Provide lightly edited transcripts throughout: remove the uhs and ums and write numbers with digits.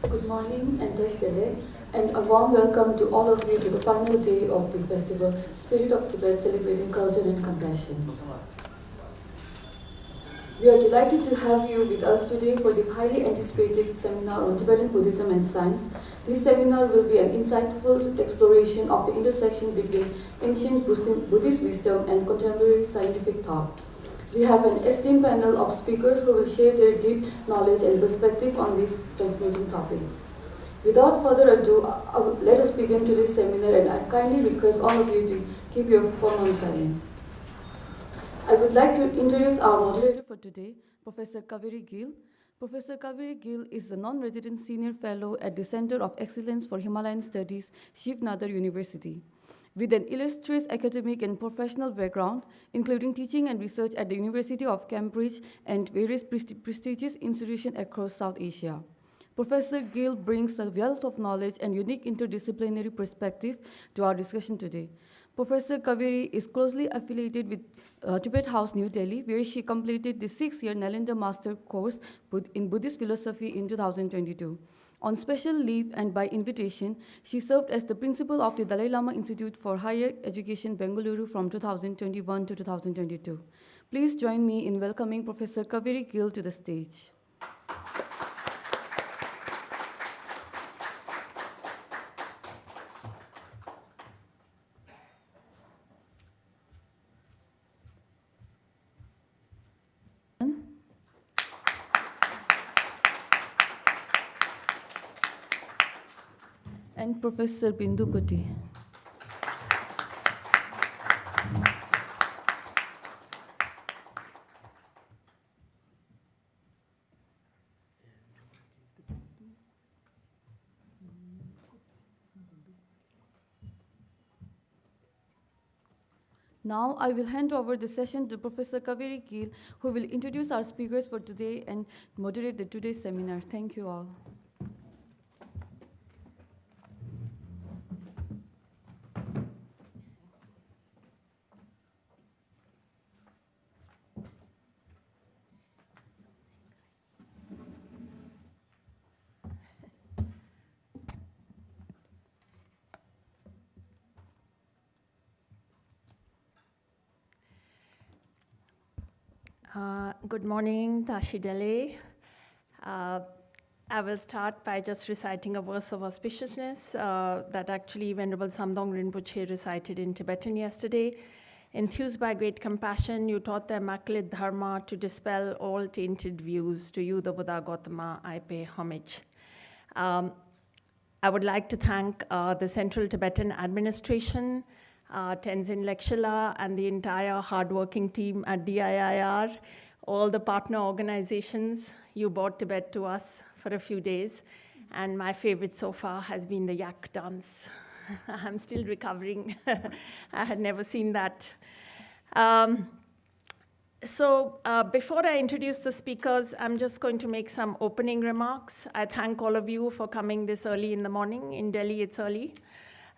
Good morning and Tashdele, and a warm welcome to all of you to the final day of the festival Spirit of Tibet, celebrating culture and compassion. We are delighted to have you with us today for this highly anticipated seminar on Tibetan Buddhism and science. This seminar will be an insightful exploration of the intersection between ancient Buddhist wisdom and contemporary scientific thought. We have an esteemed panel of speakers who will share their deep knowledge and perspective on this fascinating topic. Without further ado, let us begin today's seminar, and I kindly request all of you to keep your phone on silent. I would like to introduce our moderator for today, Professor Kaveri Gill. Professor Kaveri Gill is the non-resident senior fellow at the Center of Excellence for Himalayan Studies, Shiv Nadar University. With an illustrious academic and professional background, including teaching and research at the University of Cambridge and various prestigious institutions across South Asia. Professor Gill brings a wealth of knowledge and unique interdisciplinary perspective to our discussion today. Professor Kaveri is closely affiliated with Tibet House, New Delhi, where she completed the 6-year Nalanda Master course in Buddhist philosophy in 2022. On special leave and by invitation, she served as the principal of the Dalai Lama Institute for Higher Education, Bengaluru from 2021 to 2022. Please join me in welcoming Professor Kaveri Gill to the stage. And Professor Bindu Kutty. Now I will hand over the session to Professor Kaveri Gill, who will introduce our speakers for today and moderate today's seminar. Thank you all. Good morning, Tashidele. I will start by just reciting a verse of auspiciousness that actually Venerable Samdong Rinpoche recited in Tibetan yesterday. Enthused by great compassion, you taught the immaculate dharma to dispel all tainted views. To you, the Buddha Gautama, I pay homage. I would like to thank the Central Tibetan Administration, Tenzin Lekshila, and the entire hardworking team at DIIR, all the partner organizations. You brought Tibet to us for a few days, and my favorite so far has been the yak dance. I'm still recovering. I had never seen that. Before I introduce the speakers, I'm just going to make some opening remarks. I thank all of you for coming this early in the morning. In Delhi, it's early.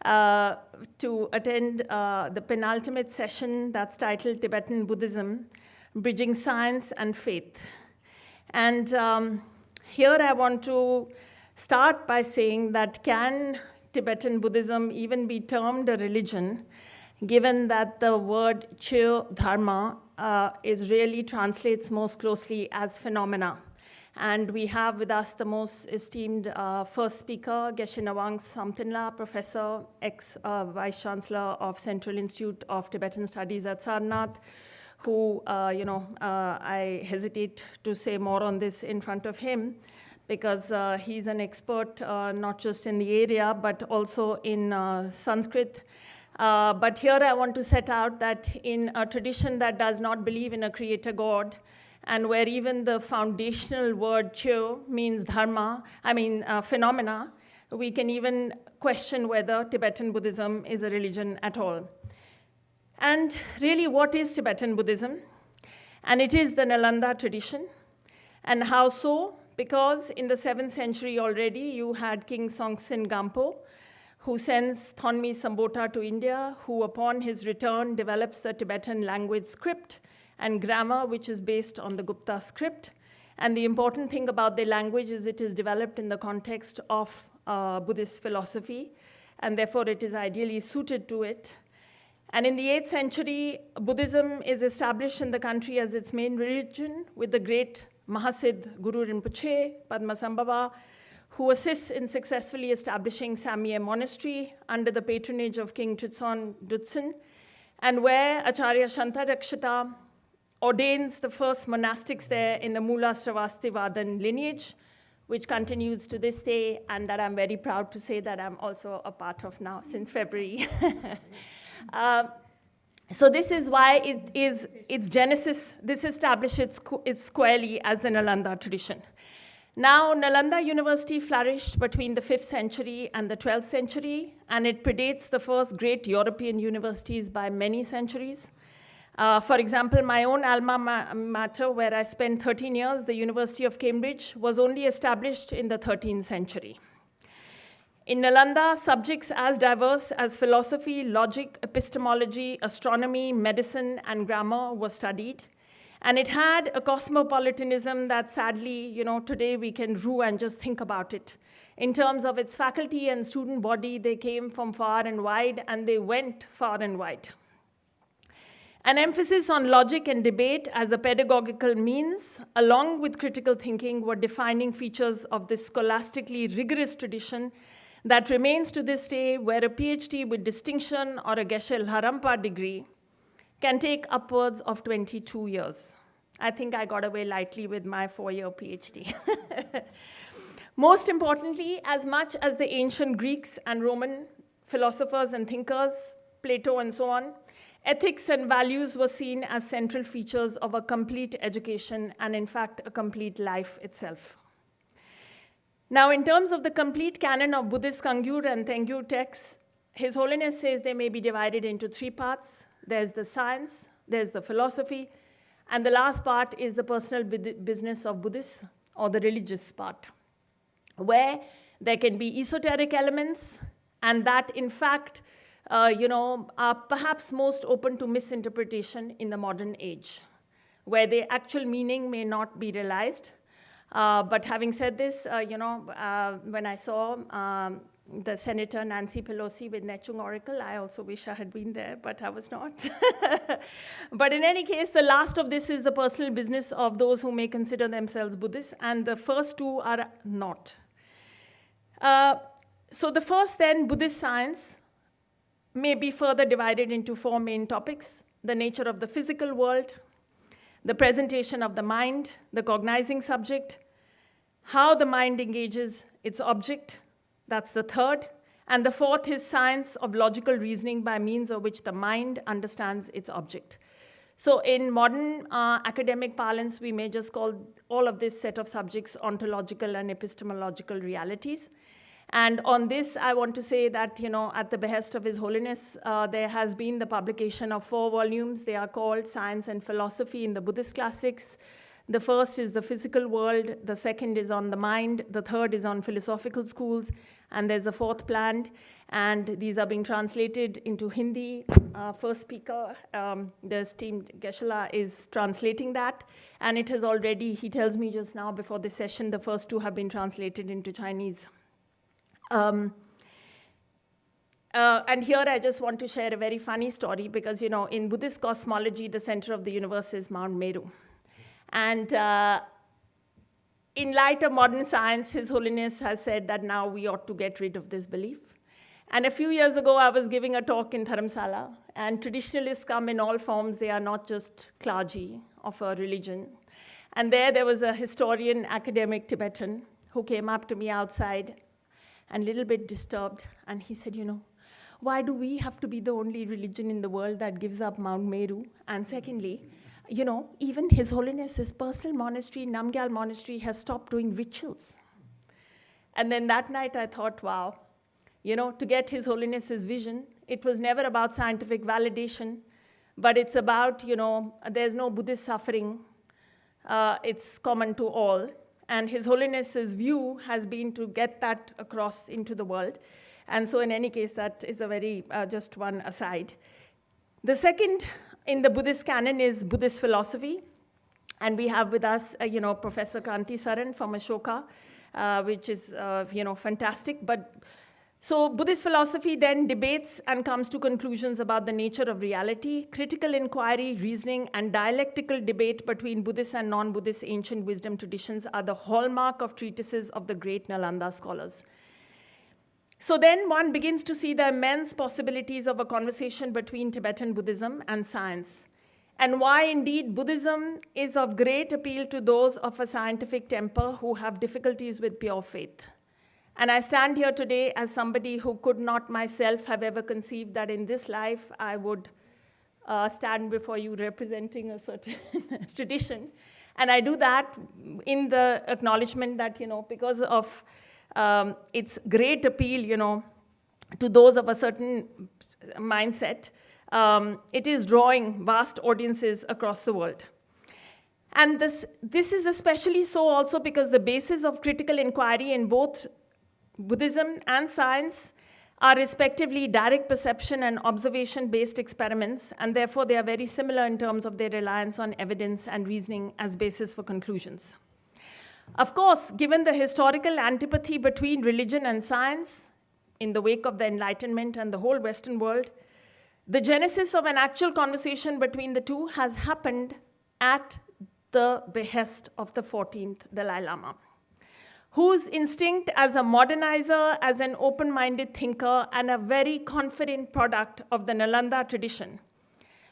To attend the penultimate session that's titled Tibetan Buddhism, Bridging Science and Faith. And here I want to start by saying that can Tibetan Buddhism even be termed a religion, given that the word Chö Dharma really translates most closely as phenomena. And we have with us the most esteemed first speaker, Geshe Ngawang Samten, Professor, ex-Vice Chancellor of Central Institute of Tibetan Studies at Sarnath, who, I hesitate to say more on this in front of him, because he's an expert not just in the area, but also in Sanskrit. But here I want to set out that in a tradition that does not believe in a creator God, and where even the foundational word Chö means dharma, phenomena, we can even question whether Tibetan Buddhism is a religion at all. And really, what is Tibetan Buddhism? And it is the Nalanda tradition. And how so? Because in the 7th century already, you had King Songtsen Gampo, who sends Thonmi Sambota to India, who upon his return develops the Tibetan language script and grammar, which is based on the Gupta script. And the important thing about their language is it is developed in the context of Buddhist philosophy, and therefore it is ideally suited to it. And in the 8th century, Buddhism is established in the country as its main religion, with the great Mahasiddh Guru Rinpoche, Padmasambhava, who assists in successfully establishing Samye Monastery under the patronage of King Tritson Dutsen, and where Acharya Shantarakshita ordains the first monastics there in the Mula Sravastivadin lineage, which continues to this day, and that I'm very proud to say that I'm also a part of now since February. So this is why its genesis, this established it squarely as the Nalanda tradition. Now, Nalanda University flourished between the 5th century and the 12th century, and it predates the first great European universities by many centuries. For example, my own alma mater, where I spent 13 years, the University of Cambridge, was only established in the 13th century. In Nalanda, subjects as diverse as philosophy, logic, epistemology, astronomy, medicine, and grammar were studied. And it had a cosmopolitanism that sadly, today we can rue and just think about it. In terms of its faculty and student body, they came from far and wide, and they went far and wide. An emphasis on logic and debate as a pedagogical means, along with critical thinking, were defining features of this scholastically rigorous tradition that remains to this day, where a PhD with distinction or a Geshe Lharampa degree can take upwards of 22 years. I think I got away lightly with my 4-year PhD. Most importantly, as much as the ancient Greeks and Roman philosophers and thinkers, Plato and so on, ethics and values were seen as central features of a complete education and, in fact, a complete life itself. Now, in terms of the complete canon of Buddhist Kangyur and Tengyur texts, His Holiness says they may be divided into 3 parts. There's the science, there's the philosophy, and the last part is the personal business of Buddhists, or the religious part, where there can be esoteric elements, and that, in fact, are perhaps most open to misinterpretation in the modern age, where the actual meaning may not be realized. But having said this, when I saw the Senator Nancy Pelosi with Nechung Oracle, I also wish I had been there, but I was not. But in any case, the last of this is the personal business of those who may consider themselves Buddhists, and the first 2 are not. So the first then, Buddhist science, may be further divided into 4 main topics: the nature of the physical world, the presentation of the mind, the cognizing subject, how the mind engages its object, that's the 3rd, and the 4th is science of logical reasoning by means of which the mind understands its object. So in modern academic parlance, we may just call all of this set of subjects ontological and epistemological realities. And on this, I want to say that, at the behest of His Holiness, there has been the publication of 4 volumes. They are called Science and Philosophy in the Buddhist Classics. The first is the physical world, the second is on the mind, the third is on philosophical schools, and there's a 4th planned. And these are being translated into Hindi. First speaker, the esteemed Geshe-la, is translating that. And it has already, he tells me just now before this session, the first 2 have been translated into Chinese. And here I just want to share a very funny story because, in Buddhist cosmology, the center of the universe is Mount Meru. And in light of modern science, His Holiness has said that now we ought to get rid of this belief. And a few years ago, I was giving a talk in Dharamsala, and traditionalists come in all forms. They are not just clergy of a religion. And there was a historian, academic Tibetan, who came up to me outside and a little bit disturbed. And he said, why do we have to be the only religion in the world that gives up Mount Meru? And secondly, even His Holiness's personal monastery, Namgyal Monastery, has stopped doing rituals. And then that night I thought, wow, to get His Holiness's vision, it was never about scientific validation, but it's about, there's no Buddhist suffering. It's common to all. And His Holiness's view has been to get that across into the world. And so in any case, that is a very, just one aside. The second in the Buddhist canon is Buddhist philosophy. And we have with us, Professor Kranti Saran from Ashoka, which is, fantastic. So Buddhist philosophy then debates and comes to conclusions about the nature of reality. Critical inquiry, reasoning, and dialectical debate between Buddhist and non-Buddhist ancient wisdom traditions are the hallmark of treatises of the great Nalanda scholars. So then one begins to see the immense possibilities of a conversation between Tibetan Buddhism and science, and why indeed Buddhism is of great appeal to those of a scientific temper who have difficulties with pure faith. And I stand here today as somebody who could not myself have ever conceived that in this life I would stand before you representing a certain tradition. And I do that in the acknowledgement that, because of its great appeal, to those of a certain mindset, it is drawing vast audiences across the world. And this is especially so also because the basis of critical inquiry in both Buddhism and science are respectively direct perception and observation-based experiments, and therefore they are very similar in terms of their reliance on evidence and reasoning as basis for conclusions. Of course, given the historical antipathy between religion and science in the wake of the Enlightenment and the whole Western world, the genesis of an actual conversation between the two has happened at the behest of the 14th Dalai Lama, whose instinct as a modernizer, as an open-minded thinker, and a very confident product of the Nalanda tradition,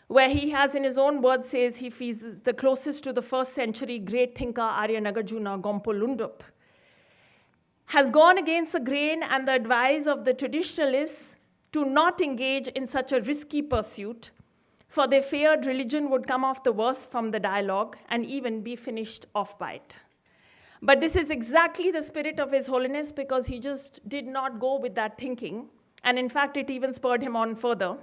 where he has, in his own words, says he feels the closest to the first century great thinker Arya Nagarjuna Gompo Lundup, has gone against the grain and the advice of the traditionalists to not engage in such a risky pursuit, for they feared religion would come off the worst from the dialogue and even be finished off by it. But this is exactly the spirit of His Holiness, because he just did not go with that thinking. And in fact, it even spurred him on further.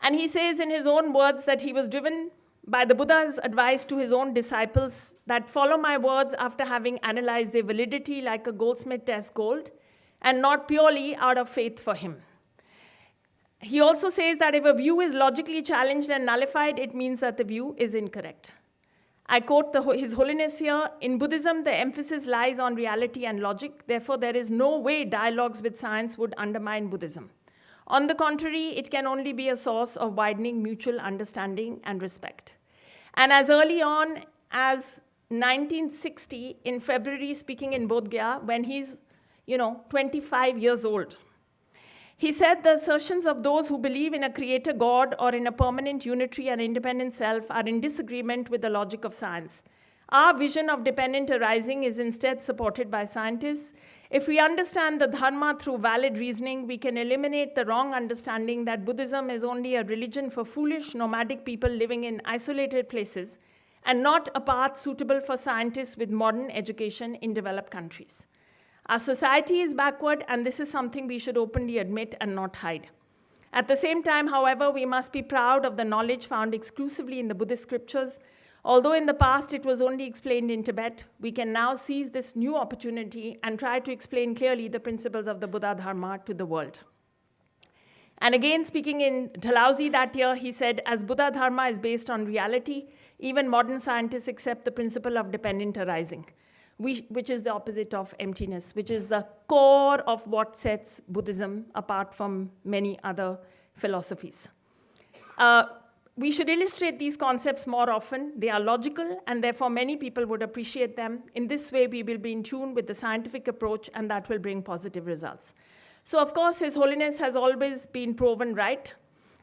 And he says in his own words that he was driven by the Buddha's advice to his own disciples that follow my words after having analyzed their validity like a goldsmith tests gold, and not purely out of faith for him. He also says that if a view is logically challenged and nullified, it means that the view is incorrect. I quote His Holiness here, in Buddhism, the emphasis lies on reality and logic. Therefore, there is no way dialogues with science would undermine Buddhism. On the contrary, it can only be a source of widening mutual understanding and respect. And as early on as 1960, in February, speaking in Bodh Gaya, when he's 25 years old, he said the assertions of those who believe in a creator God or in a permanent unitary and independent self are in disagreement with the logic of science. Our vision of dependent arising is instead supported by scientists. If we understand the Dharma through valid reasoning, we can eliminate the wrong understanding that Buddhism is only a religion for foolish nomadic people living in isolated places and not a path suitable for scientists with modern education in developed countries. Our society is backward, and this is something we should openly admit and not hide. At the same time, however, we must be proud of the knowledge found exclusively in the Buddhist scriptures. Although in the past it was only explained in Tibet, we can now seize this new opportunity and try to explain clearly the principles of the Buddha Dharma to the world. And again, speaking in Dalhousie that year, he said, as Buddha Dharma is based on reality, even modern scientists accept the principle of dependent arising, which is the opposite of emptiness, which is the core of what sets Buddhism apart from many other philosophies. We should illustrate these concepts more often. They are logical, and therefore many people would appreciate them. In this way, we will be in tune with the scientific approach, and that will bring positive results. So, of course, His Holiness has always been proven right.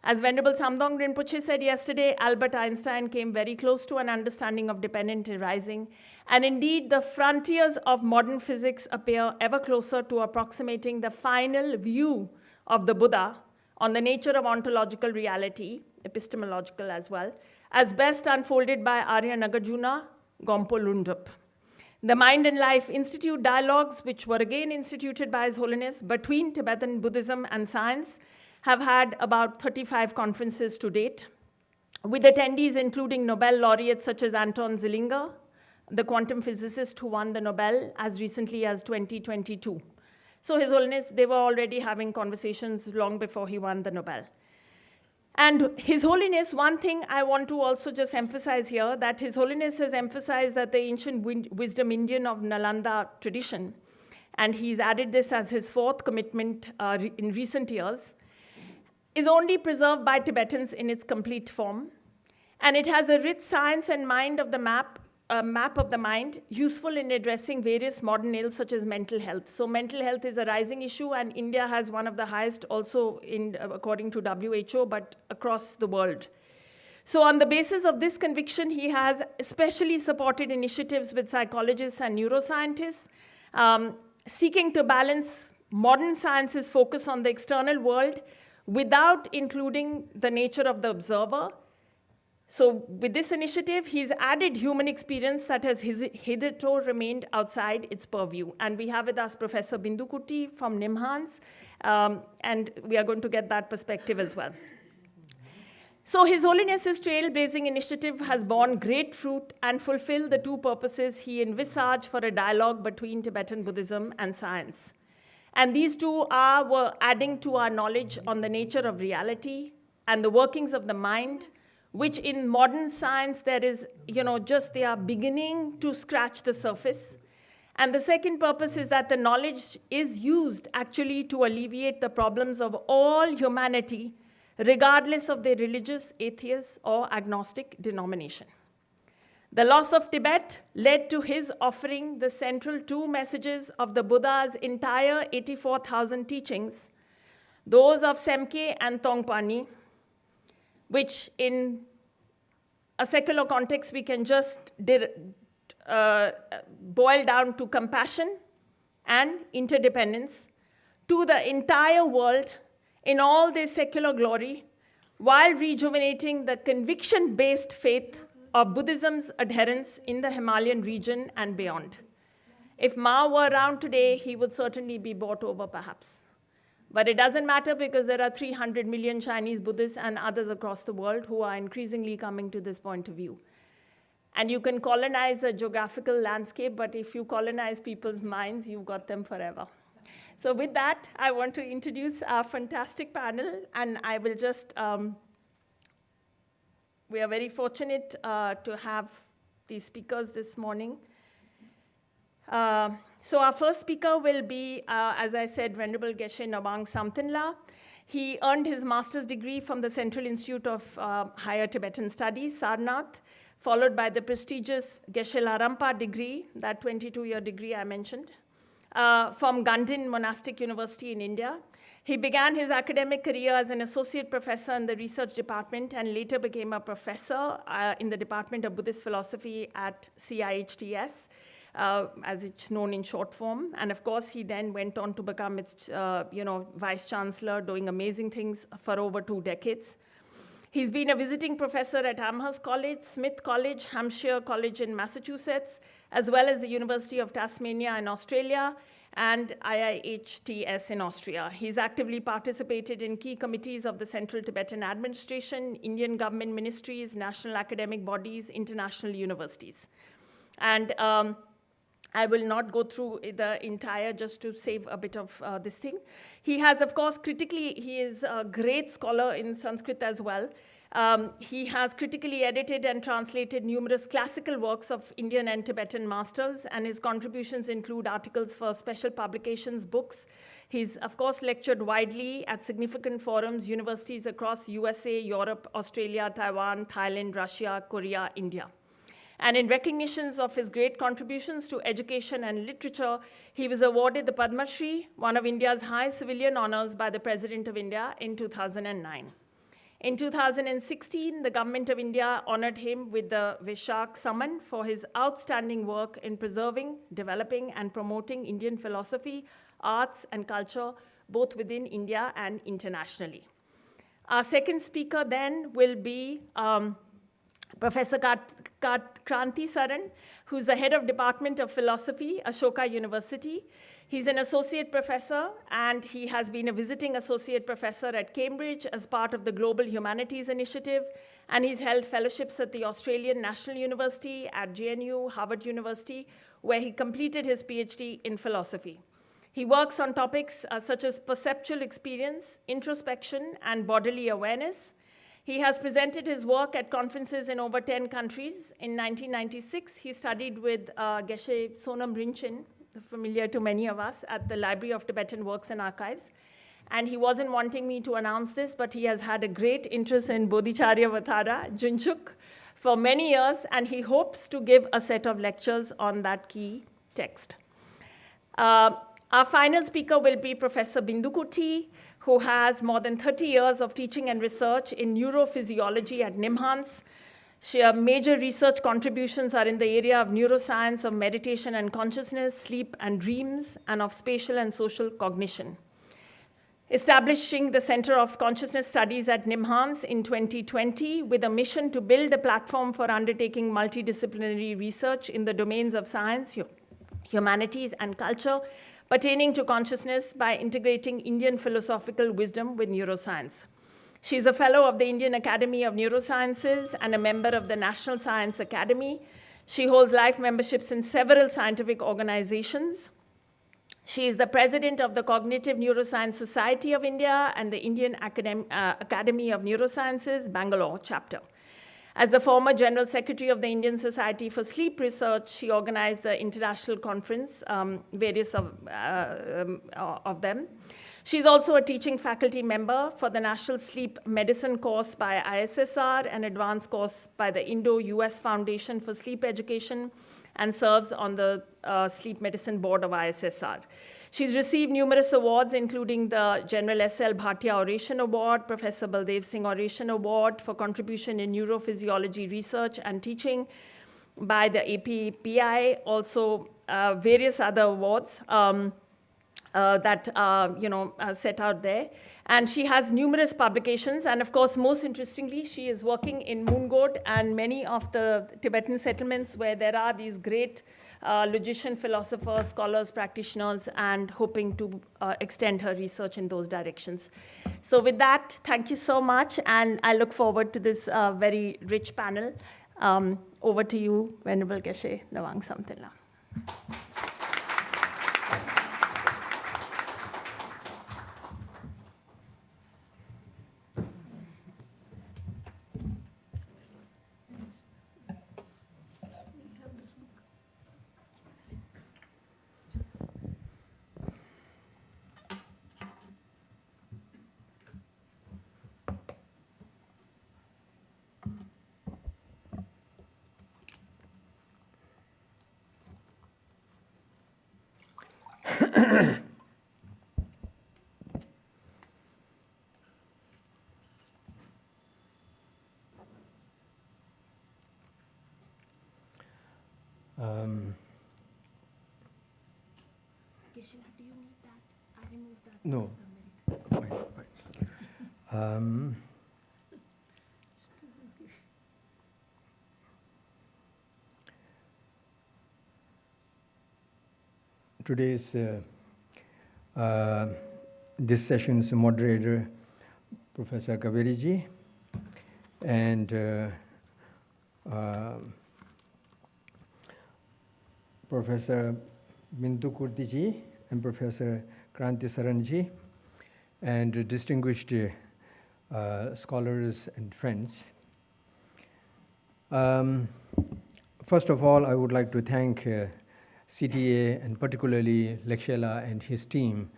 As Venerable Samdong Rinpoche said yesterday, Albert Einstein came very close to an understanding of dependent arising. And indeed, the frontiers of modern physics appear ever closer to approximating the final view of the Buddha on the nature of ontological reality, epistemological as well, as best unfolded by Arya Nagarjuna Gompo Lundup. The Mind and Life Institute dialogues, which were again instituted by His Holiness between Tibetan Buddhism and science, have had about 35 conferences to date, with attendees including Nobel laureates such as Anton Zeilinger, the quantum physicist who won the Nobel as recently as 2022. So His Holiness, they were already having conversations long before he won the Nobel. And His Holiness, one thing I want to also just emphasize here, that His Holiness has emphasized that the ancient wisdom Indian of Nalanda tradition, and he's added this as his fourth commitment in recent years, is only preserved by Tibetans in its complete form. And it has a rich science and map of the mind, useful in addressing various modern ills such as mental health. So mental health is a rising issue, and India has one of the highest also according to WHO, but across the world. So on the basis of this conviction, he has especially supported initiatives with psychologists and neuroscientists, seeking to balance modern science's focus on the external world without including the nature of the observer. So with this initiative, he's added human experience that has hitherto remained outside its purview. And we have with us Professor Bindu Kutty from NIMHANS, and we are going to get that perspective as well. So His Holiness's trailblazing initiative has borne great fruit and fulfilled the two purposes he envisaged for a dialogue between Tibetan Buddhism and science. And these two were adding to our knowledge on the nature of reality and the workings of the mind, which in modern science they are beginning to scratch the surface. And the second purpose is that the knowledge is used actually to alleviate the problems of all humanity, regardless of their religious, atheist, or agnostic denomination. The loss of Tibet led to his offering the central two messages of the Buddha's entire 84,000 teachings, those of Semkhe and Tongpani, which in a secular context we can just boil down to compassion and interdependence to the entire world in all their secular glory, while rejuvenating the conviction-based faith of Buddhism's adherents in the Himalayan region and beyond. If Mao were around today, he would certainly be bought over perhaps. But it doesn't matter, because there are 300 million Chinese Buddhists and others across the world who are increasingly coming to this point of view. And you can colonize a geographical landscape, but if you colonize people's minds, you've got them forever. So with that, I want to introduce our fantastic panel, and I will just, we are very fortunate to have these speakers this morning. So our first speaker will be, as I said, Venerable Geshe Ngawang Samten. He earned his master's degree from the Central Institute of Higher Tibetan Studies, Sarnath, followed by the prestigious Geshe Larampa degree, that 22-year degree I mentioned, from Gandhin Monastic University in India. He began his academic career as an associate professor in the research department and later became a professor in the Department of Buddhist Philosophy at CIHTS. As it's known in short form. And of course, he then went on to become its vice chancellor, doing amazing things for over 2 decades. He's been a visiting professor at Amherst College, Smith College, Hampshire College in Massachusetts, as well as the University of Tasmania in Australia and IIHTS in Austria. He's actively participated in key committees of the Central Tibetan Administration, Indian government ministries, national academic bodies, international universities. And I will not go through the entire, just to save a bit of this thing. He has, of course, he is a great scholar in Sanskrit as well. He has critically edited and translated numerous classical works of Indian and Tibetan masters, and his contributions include articles for special publications, books. He's, of course, lectured widely at significant forums, universities across USA, Europe, Australia, Taiwan, Thailand, Russia, Korea, India. And in recognitions of his great contributions to education and literature, he was awarded the Padma Shri, one of India's highest civilian honors, by the President of India in 2009. In 2016, the Government of India honored him with the Vishak Samman for his outstanding work in preserving, developing, and promoting Indian philosophy, arts, and culture, both within India and internationally. Our second speaker then will be Professor Kranti Saran, who's the head of Department of Philosophy, Ashoka University. He's an associate professor, and he has been a visiting associate professor at Cambridge as part of the Global Humanities Initiative, and he's held fellowships at the Australian National University, at GNU, Harvard University, where he completed his PhD in philosophy. He works on topics such as perceptual experience, introspection, and bodily awareness. He has presented his work at conferences in over 10 countries. In 1996, he studied with Geshe Sonam Rinchen, familiar to many of us, at the Library of Tibetan Works and Archives. And he wasn't wanting me to announce this, but he has had a great interest in Bodhicharya Vatara, Junchuk, for many years, and he hopes to give a set of lectures on that key text. Our final speaker will be Professor Bindu Kutty, who has more than 30 years of teaching and research in neurophysiology at NIMHANS. Her major research contributions are in the area of neuroscience, of meditation and consciousness, sleep and dreams, and of spatial and social cognition. Establishing the Center of Consciousness Studies at NIMHANS in 2020 with a mission to build a platform for undertaking multidisciplinary research in the domains of science, humanities, and culture pertaining to consciousness by integrating Indian philosophical wisdom with neuroscience. She is a fellow of the Indian Academy of Neurosciences and a member of the National Science Academy. She holds life memberships in several scientific organizations. She is the president of the Cognitive Neuroscience Society of India and the Indian Academy of Neurosciences, Bangalore chapter. As the former General Secretary of the Indian Society for Sleep Research, she organized the international conference, various of them. She's also a teaching faculty member for the National Sleep Medicine course by ISSR, an advanced course by the Indo-US Foundation for Sleep Education, and serves on the Sleep Medicine Board of ISSR. She's received numerous awards, including the General S.L. Bhatia Oration Award, Professor Baldev Singh Oration Award for contribution in neurophysiology research and teaching by the APPI, also various other awards that are set out there. And she has numerous publications, and of course, most interestingly, she is working in Moongod and many of the Tibetan settlements where there are these great logician philosophers, scholars, practitioners, and hoping to extend her research in those directions. So with that, thank you so much, and I look forward to this very rich panel. Over to you, Venerable Geshe Ngawang Samten. Do you need that? I removed that. No. Fine. Today's this session's moderator, Professor Kaveri ji, and Professor Bindu Kutty ji and Professor Kranti Saran ji, and distinguished scholars and friends. First of all, I would like to thank CTA and particularly Lekshela and his team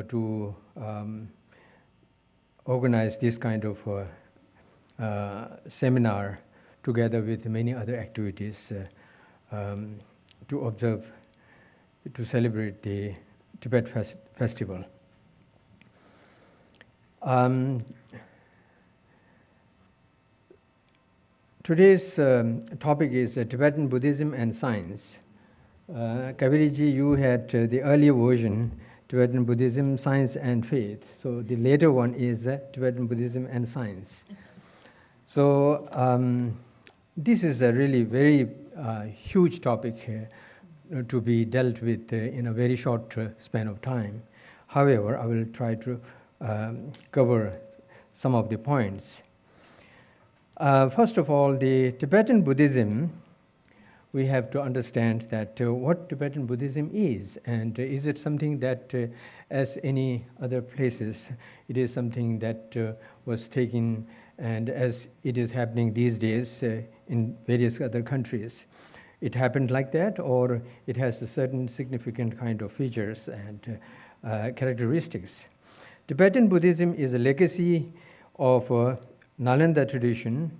to organize this kind of seminar together with many other activities to observe, to celebrate the Tibet Festival. Today's topic is Tibetan Buddhism and Science. Kaveri ji, you had the earlier version, Tibetan Buddhism, Science and Faith. So the later one is Tibetan Buddhism and Science. So this is a really very huge topic here to be dealt with in a very short span of time. However, I will try to cover some of the points. First of all, the Tibetan Buddhism, we have to understand that what Tibetan Buddhism is, and is it something that, as any other places, it is something that was taken and as it is happening these days in various other countries. It happened like that, or it has a certain significant kind of features and characteristics. Tibetan Buddhism is a legacy of Nalanda tradition.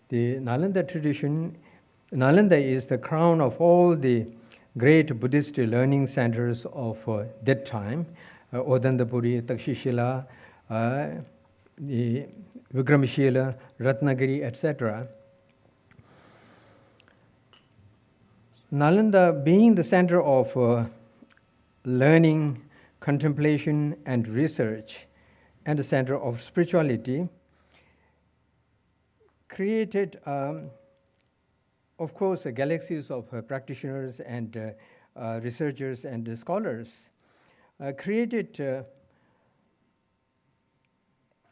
The Nalanda tradition, Nalanda is the crown of all the great Buddhist learning centers of that time, Odandapuri, Takshashila, the Vikramashila, Ratnagiri, etc. Nalanda, being the center of learning, contemplation, and research, and the center of spirituality, created, of course, galaxies of practitioners and researchers and scholars, created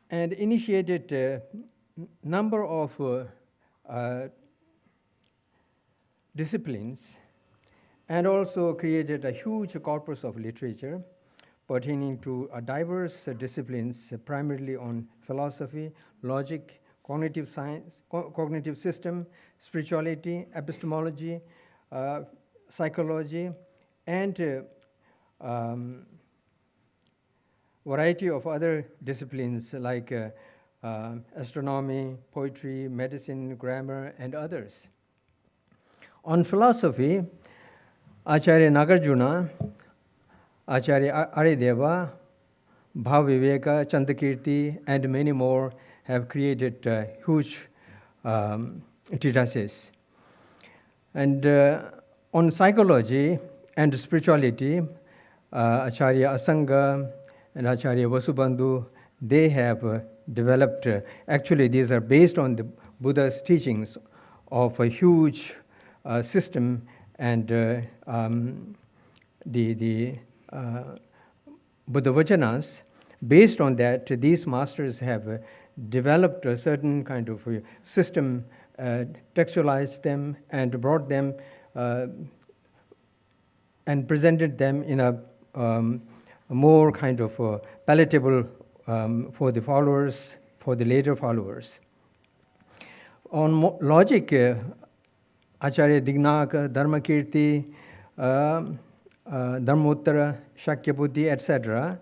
and initiated a number of disciplines, and also created a huge corpus of literature pertaining to diverse disciplines, primarily on philosophy, logic, cognitive science, cognitive system, spirituality, epistemology, psychology, and variety of other disciplines like astronomy, poetry, medicine, grammar, and others. On philosophy, Acharya Nagarjuna, Acharya Arideva, Bhaviveka, Chandakirti, and many more have created huge treatises. And on psychology and spirituality, Acharya Asanga and Acharya Vasubandhu, they have developed, actually these are based on the Buddha's teachings of a huge system, and the Buddha Vachanas. Based on that, these masters have developed a certain kind of system, textualized them, and brought them and presented them in a more kind of palatable for the followers, for the later followers. On logic, Acharya Dignaka, Dharmakirti, Dharmottara, Shakyabuddhi, etc.,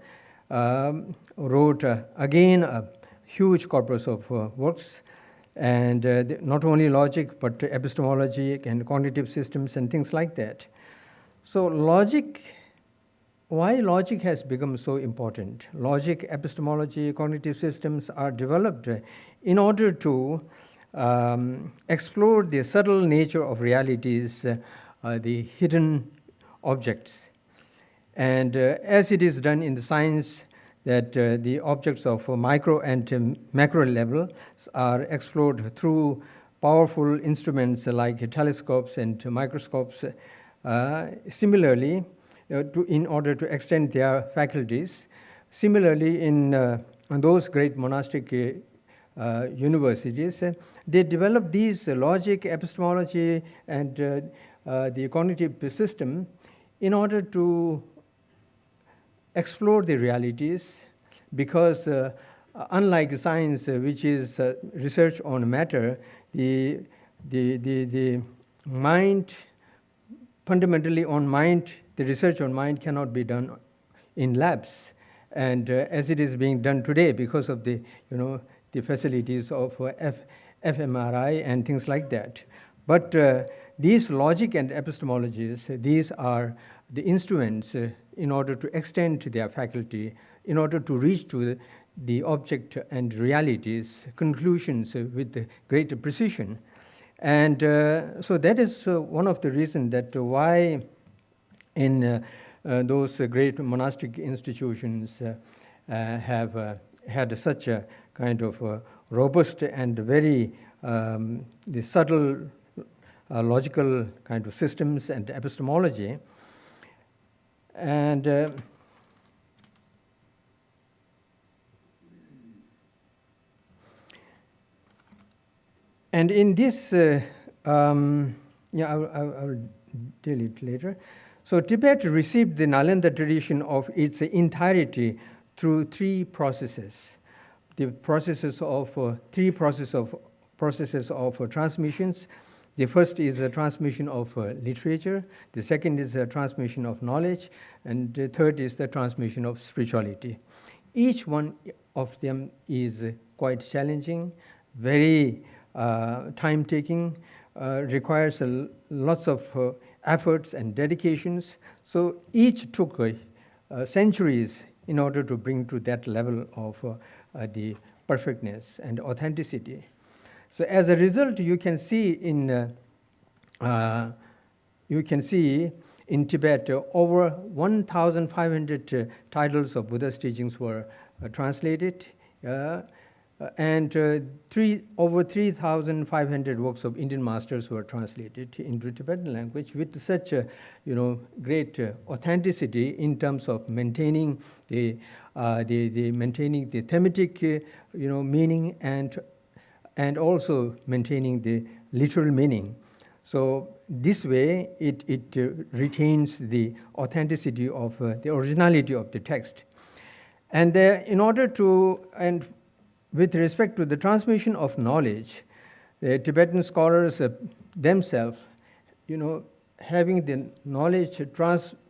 wrote again a huge corpus of works, and not only logic, but epistemology and cognitive systems and things like that. So logic, why logic has become so important? Logic, epistemology, cognitive systems are developed in order to explore the subtle nature of realities, the hidden objects. And as it is done in the science, that the objects of micro and macro level are explored through powerful instruments like telescopes and microscopes. Similarly, in order to extend their faculties, similarly in those great monastic universities, they develop these logic, epistemology, and the cognitive system in order to explore the realities, because unlike science, which is research on matter, the mind, fundamentally on mind, the research on mind cannot be done in labs, and as it is being done today because of the the facilities of fMRI and things like that. But these logic and epistemologies, these are the instruments in order to extend their faculty, in order to reach to the object and realities, conclusions with greater precision. And so that is one of the reasons that why in those great monastic institutions have had such a kind of robust and very the subtle logical kind of systems and epistemology. And in this, I will deal it later. So Tibet received the Nalanda tradition of its entirety through three processes. the processes of three processes of transmissions. The first is the transmission of literature, the second is the transmission of knowledge, and the third is the transmission of spirituality. Each one of them is quite challenging, very time-taking, requires lots of efforts and dedications. So each took centuries in order to bring to that level of the perfectness and authenticity. So as a result, you can see in Tibet over 1,500 titles of Buddha's teachings were translated, and over 3,500 works of Indian masters were translated into Tibetan language with such a great authenticity in terms of maintaining the thematic meaning and also maintaining the literal meaning. So this way it retains the authenticity of the originality of the text. And in order to, and with respect to the transmission of knowledge, the Tibetan scholars themselves, having the knowledge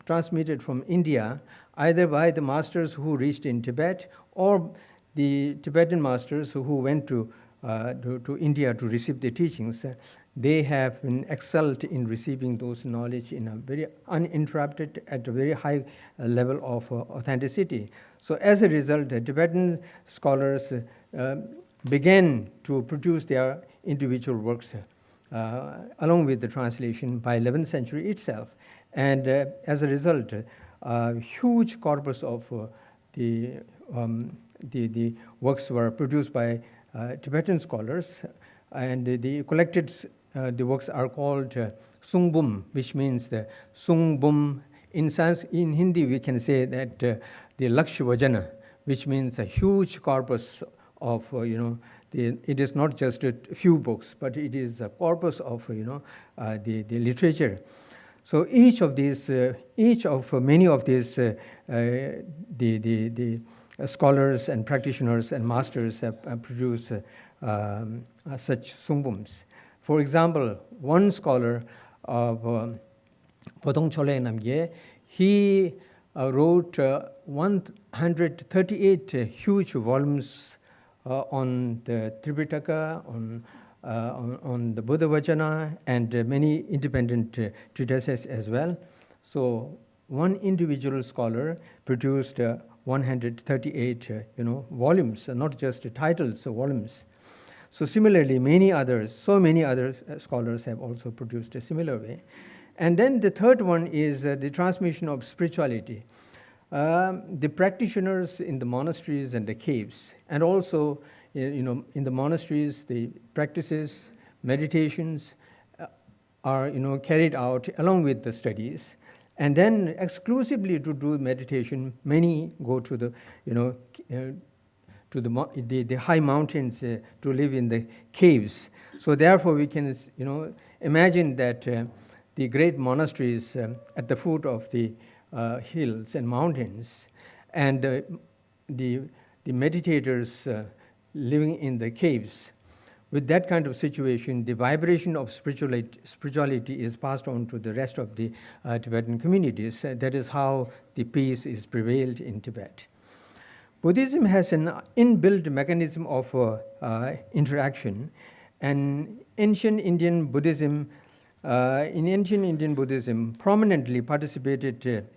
transmitted from India, either by the masters who reached in Tibet or the Tibetan masters who went to India to receive the teachings, they have been excelled in receiving those knowledge in a very uninterrupted, at a very high level of authenticity. So as a result, the Tibetan scholars began to produce their individual works along with the translation by 11th century itself. And as a result, a huge corpus of the works were produced by Tibetan scholars, and the collected the works are called Sungbum, which means the Sungbum. In Hindi, we can say that the Lakshvajana, which means a huge corpus of, it is not just a few books, but it is a corpus of, the literature. So each of many of these, the scholars and practitioners and masters have produced such sungbums. For example, one scholar of Podong Chole Namgye, he wrote 138 huge volumes on the Tripitaka, on the Buddha Vajana, and many independent treatises as well. So one individual scholar produced 138 volumes, not just titles, volumes. So similarly, many other scholars have also produced a similar way. And then the third one is the transmission of spirituality. The practitioners in the monasteries and the caves, and also in the monasteries, the practices, meditations are carried out along with the studies. And then exclusively to do meditation, many go to the to the high mountains to live in the caves. So therefore, we can imagine that the great monasteries at the foot of the hills and mountains, and the meditators living in the caves. With that kind of situation, the vibration of spirituality is passed on to the rest of the Tibetan communities. That is how the peace is prevailed in Tibet. Buddhism has an inbuilt mechanism of interaction, and in ancient Indian Buddhism prominently participated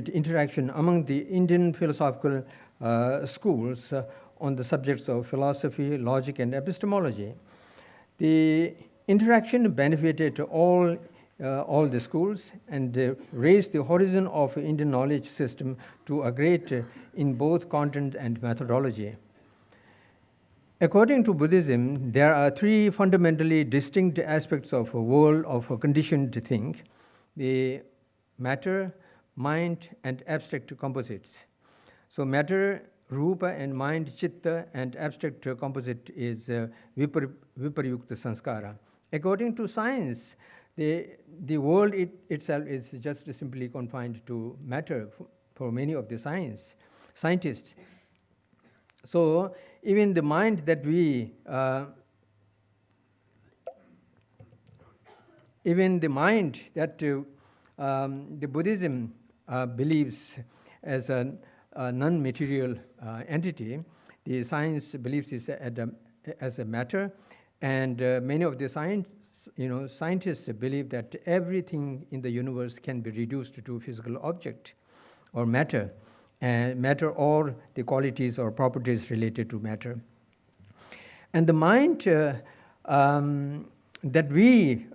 interaction among the Indian philosophical schools on the subjects of philosophy, logic, and epistemology. The interaction benefited all the schools and raised the horizon of Indian knowledge system to a great in both content and methodology. According to Buddhism, there are three fundamentally distinct aspects of a world of a conditioned thing: the matter, mind, and abstract composites. So matter, rupa, and mind, chitta, and abstract composite is viparyukta sanskara. According to science, the world itself is just simply confined to matter for many of the science. scientists. So even the mind that we the Buddhism believes as a non-material entity, the science believes it as a matter, and many of the scientists believe that everything in the universe can be reduced to physical object or matter, and matter or the qualities or properties related to matter. And the mind that we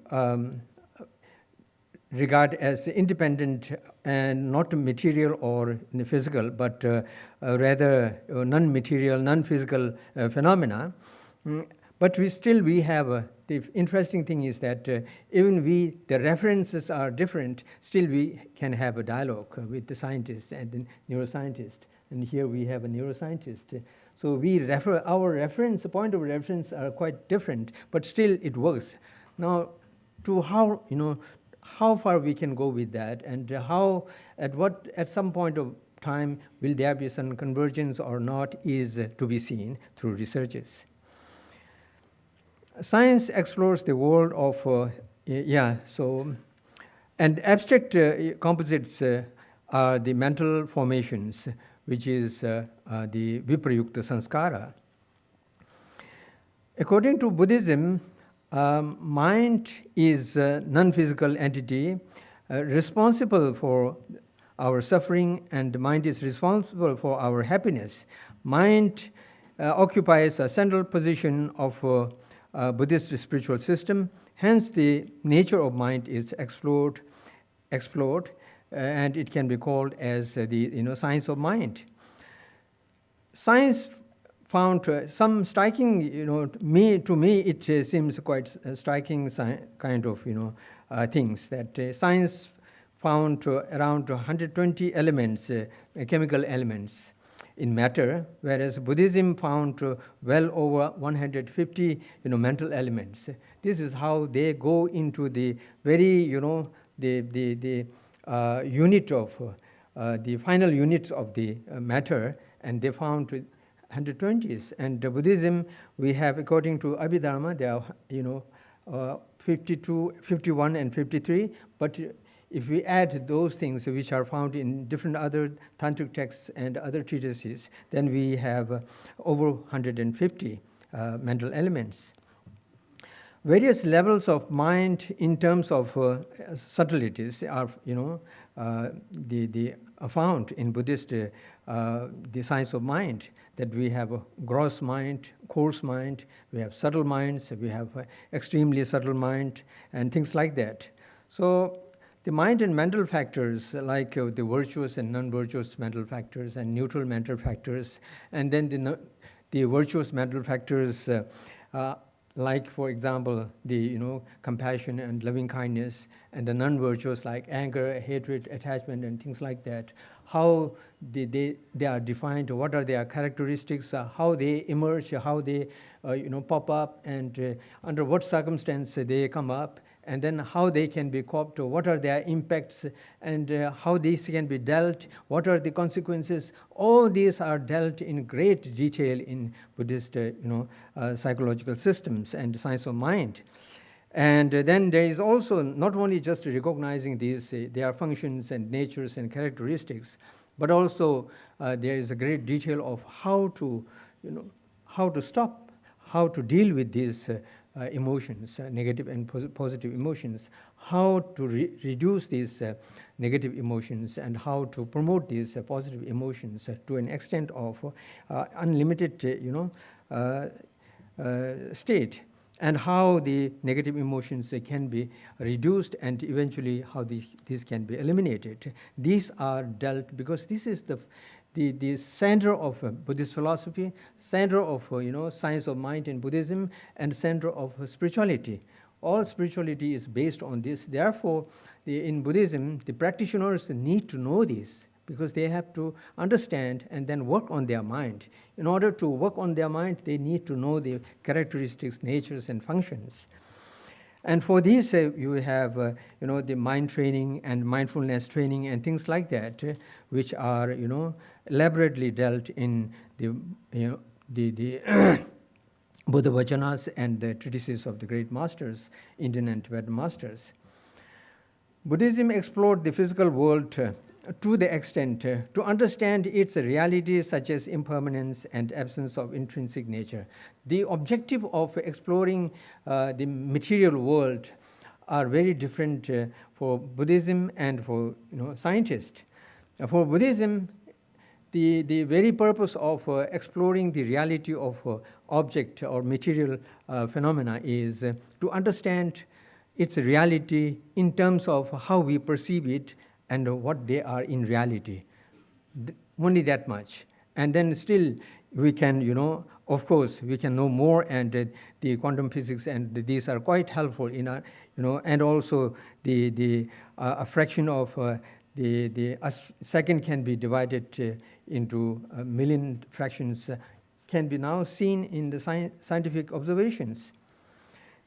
regard as independent and not material or physical, but rather non-material, non-physical phenomena. But we have, the interesting thing is that even the references are different, still we can have a dialogue with the scientists and the neuroscientist. And here we have a neuroscientist. So our reference, point of reference are quite different, but still it works. Now, to how far we can go with that, and at some point of time will there be some convergence or not is to be seen through researches. Science explores the world of and abstract composites are the mental formations, which is the viprayukta sanskara. According to Buddhism, mind is a non-physical entity responsible for our suffering, and mind is responsible for our happiness. Mind occupies a central position of Buddhist spiritual system. Hence, the nature of mind is explored, and it can be called as the science of mind. Science found some striking, to me it seems quite striking kind of things that science found around 120 elements, chemical elements in matter, whereas Buddhism found well over 150 mental elements. This is how they go into the very the unit of the final units of the matter, and they found 120s. And Buddhism, we have, according to Abhidharma, there are 52, 51 and 53, but if we add those things which are found in different other tantric texts and other treatises, then we have over 150 mental elements. Various levels of mind in terms of subtleties are found in Buddhist the science of mind, that we have a gross mind, coarse mind, we have subtle minds, we have extremely subtle mind, and things like that. So the mind and mental factors, like the virtuous and non-virtuous mental factors and neutral mental factors, and then the virtuous mental factors, like, for example, the compassion and loving kindness, and the non-virtuous like anger, hatred, attachment, and things like that. How they are defined, what are their characteristics, how they emerge, how they pop up, and under what circumstance they come up, and then how they can be coped, what are their impacts, and how these can be dealt, what are the consequences. All these are dealt in great detail in Buddhist psychological systems and science of mind. And then there is also not only just recognizing these their functions and natures and characteristics, but also there is a great detail of how to stop, how to deal with these emotions, negative and positive emotions, how to reduce these negative emotions, and how to promote these positive emotions to an extent of unlimited state, and how the negative emotions can be reduced, and eventually how these can be eliminated. These are dealt because this is the center of Buddhist philosophy, center of science of mind in Buddhism, and center of spirituality. All spirituality is based on this. Therefore, in Buddhism, the practitioners need to know this, because they have to understand and then work on their mind. In order to work on their mind, they need to know the characteristics, natures, and functions. And for this, you have the mind training and mindfulness training and things like that, which are elaborately dealt in the the Buddha Vachanas and the treatises of the great masters, Indian and Tibetan masters. Buddhism explored the physical world to the extent to understand its realities such as impermanence and absence of intrinsic nature. The objective of exploring the material world are very different for Buddhism and for scientists. For Buddhism, the very purpose of exploring the reality of object or material phenomena is to understand its reality in terms of how we perceive it and what they are in reality. Only that much. And then still we can, of course, we can know more, and the quantum physics and these are quite helpful in our, and also a fraction of a second can be divided into a million fractions can be now seen in the scientific observations.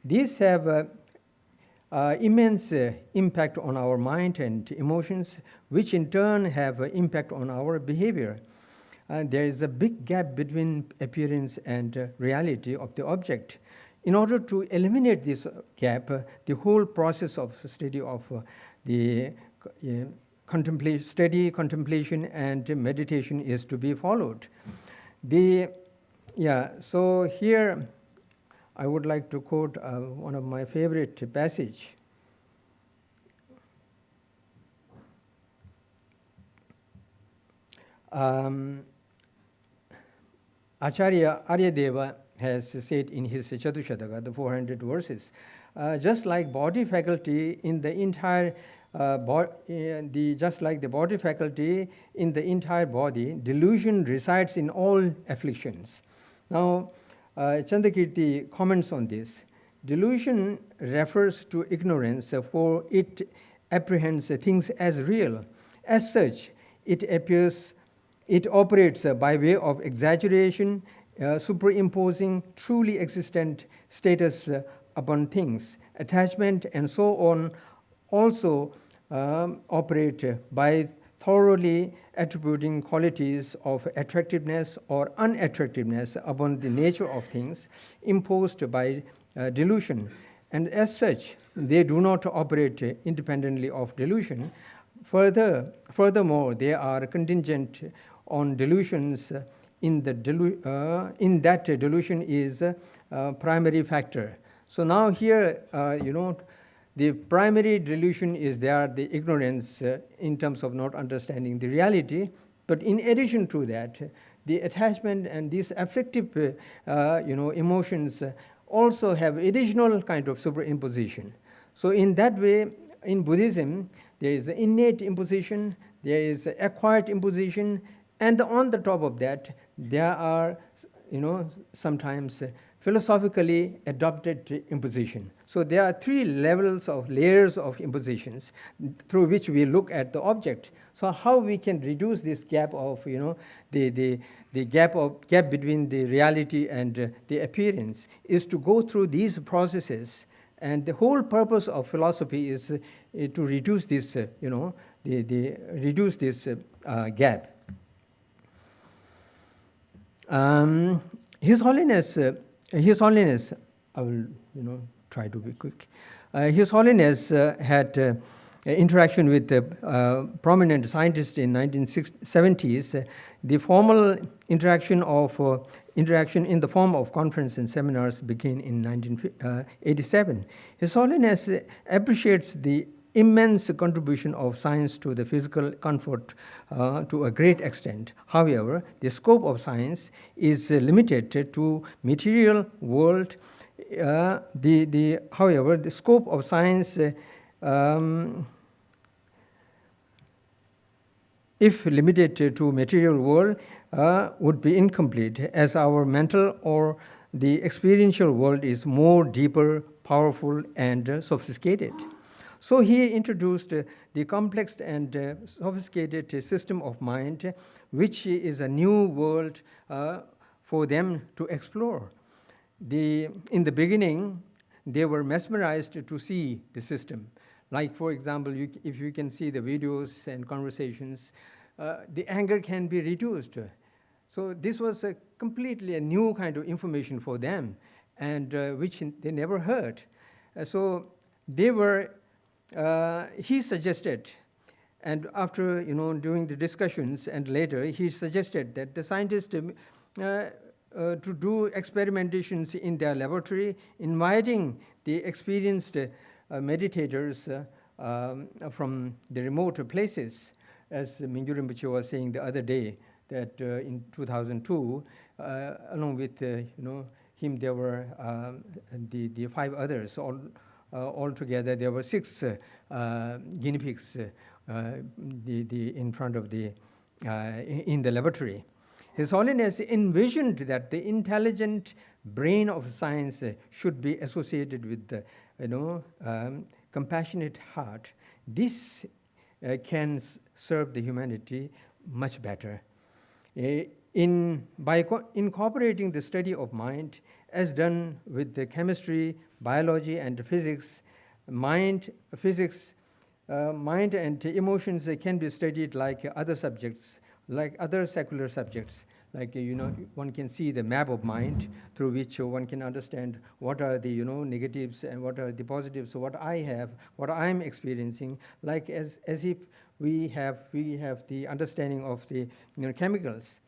These have immense impact on our mind and emotions, which in turn have impact on our behavior. There is a big gap between appearance and reality of the object. In order to eliminate this gap, the whole process of study of the steady contemplation and meditation is to be followed. So here I would like to quote one of my favorite passage. Acharya Aryadeva has said in his Chatushataka, the 400 verses, just like body faculty in the entire just like the body faculty in the entire body, delusion resides in all afflictions. Now, Chandrakirti comments on this. Delusion refers to ignorance, for it apprehends things as real. As such, it operates by way of exaggeration, superimposing truly existent status upon things. Attachment and so on also operate by thoroughly attributing qualities of attractiveness or unattractiveness upon the nature of things imposed by delusion. And as such, they do not operate independently of delusion. Furthermore, they are contingent on delusions in that delusion is a primary factor. So now here, the primary delusion is there, the ignorance in terms of not understanding the reality. But in addition to that, the attachment and these afflictive, emotions also have additional kind of superimposition. So in that way, in Buddhism, there is innate imposition, there is acquired imposition, and on the top of that, there are, sometimes philosophically adopted imposition. So there are three layers of impositions through which we look at the object. So how we can reduce this gap of, the gap between the reality and the appearance is to go through these processes. And the whole purpose of philosophy is to reduce this, reduce this gap. His Holiness, I will, try to be quick. His Holiness had interaction with prominent scientists in 1970s. The formal interaction in the form of conference and seminars began in 1987. His Holiness appreciates the immense contribution of science to the physical comfort to a great extent. However, the scope of science is limited to material world. However, the scope of science, if limited to material world, would be incomplete, as our mental or the experiential world is more deeper, powerful, and sophisticated. So he introduced the complex and sophisticated system of mind, which is a new world for them to explore. In the beginning, they were mesmerized to see the system. Like, for example, if you can see the videos and conversations, the anger can be reduced. So this was completely a new kind of information for them, and which they never heard. So they were, he suggested, and after, during the discussions and later, he suggested that the scientists to do experimentations in their laboratory, inviting the experienced meditators from the remote places, as Mingyur Rinpoche was saying the other day, that in 2002, along with him, there were the 5 others. Altogether, there were 6 guinea pigs in front of in the laboratory. His Holiness envisioned that the intelligent brain of science should be associated with the compassionate heart. This can serve the humanity much better. By incorporating the study of mind, as done with the chemistry, biology, and physics, mind and emotions can be studied like other subjects, like other secular subjects. Like, one can see the map of mind through which one can understand what are the, negatives and what are the positives, so what I have, what I'm experiencing, like as if we have the understanding of the chemicals.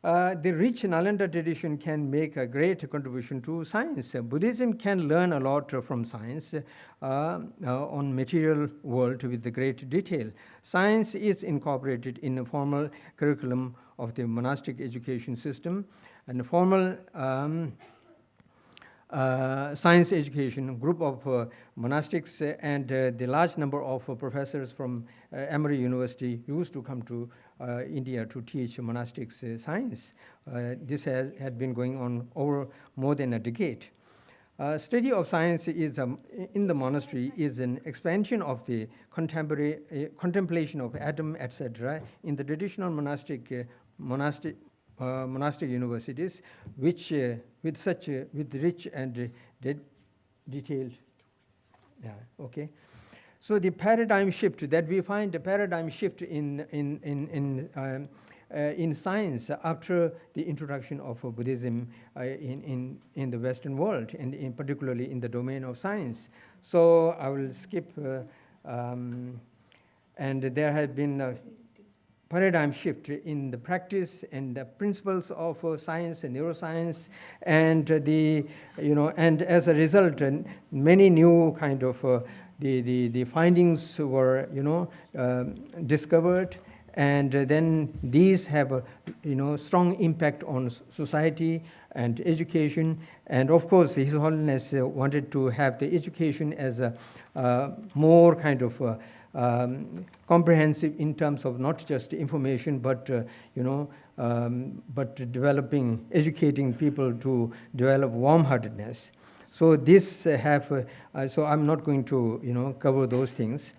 The rich Nalanda tradition can make a great contribution to science. Buddhism can learn a lot from science on material world with the great detail. Science is incorporated in a formal curriculum of the monastic education system, and a formal science education group of monastics and the large number of professors from Emory University used to come to India to teach monastics science. This had been going on over more than a decade. Study of science is in the monastery is an expansion of the contemporary contemplation of atom, etc. in the traditional monastic universities, which with rich and detailed. Yeah, okay. So the paradigm shift that we find, the paradigm shift in science after the introduction of Buddhism in the Western world, and particularly in the domain of science. So I will skip, and there has been a paradigm shift in the practice and the principles of science and neuroscience, and and as a result, many new kind of the findings were discovered, and then these have a strong impact on society and education. And of course, His Holiness wanted to have the education as a more kind of comprehensive in terms of not just information, but but developing, educating people to develop warm-heartedness. So this so I'm not going to cover those things.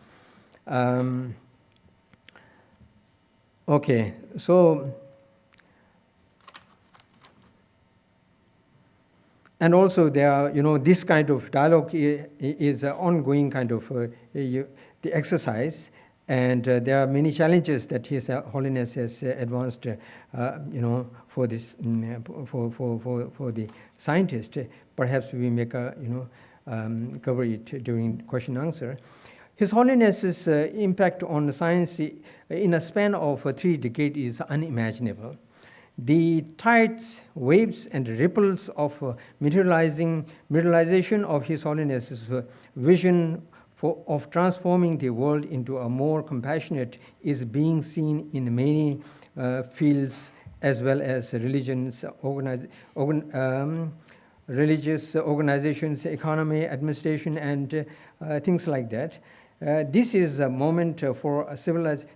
Okay, so and also there are this kind of dialogue is an ongoing kind of the exercise, and there are many challenges that His Holiness has advanced for this for the scientist. Perhaps we make a cover it during question answer. His Holiness's impact on science in a span of 3 decades is unimaginable. The tides, waves, and ripples of materialization of His Holiness's vision of transforming the world into a more compassionate is being seen in many fields, as well as religious organizations, economy, administration, and things like that. This is a moment for a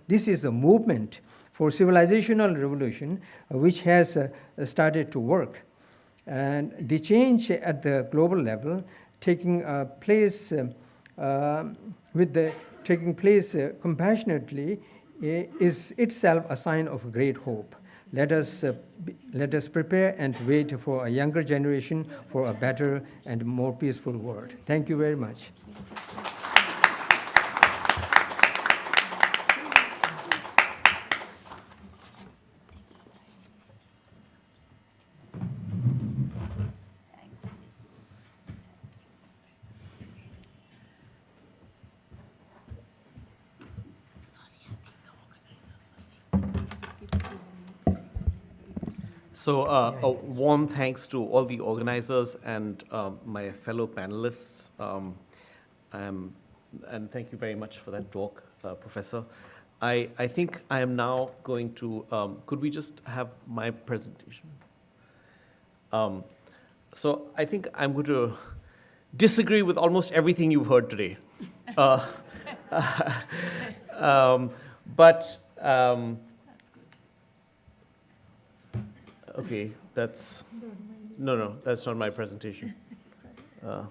this is a movement for civilizational revolution which has started to work. And the change at the global level taking place compassionately is itself a sign of great hope. Let us prepare and wait for a younger generation for a better and more peaceful world. Thank you very much. So a warm thanks to all the organizers and my fellow panelists. And thank you very much for that talk, Professor. I think I am now going to, could we just have my presentation? So I think I'm going to disagree with almost everything you've heard today. Okay, that's, no, that's not my presentation. There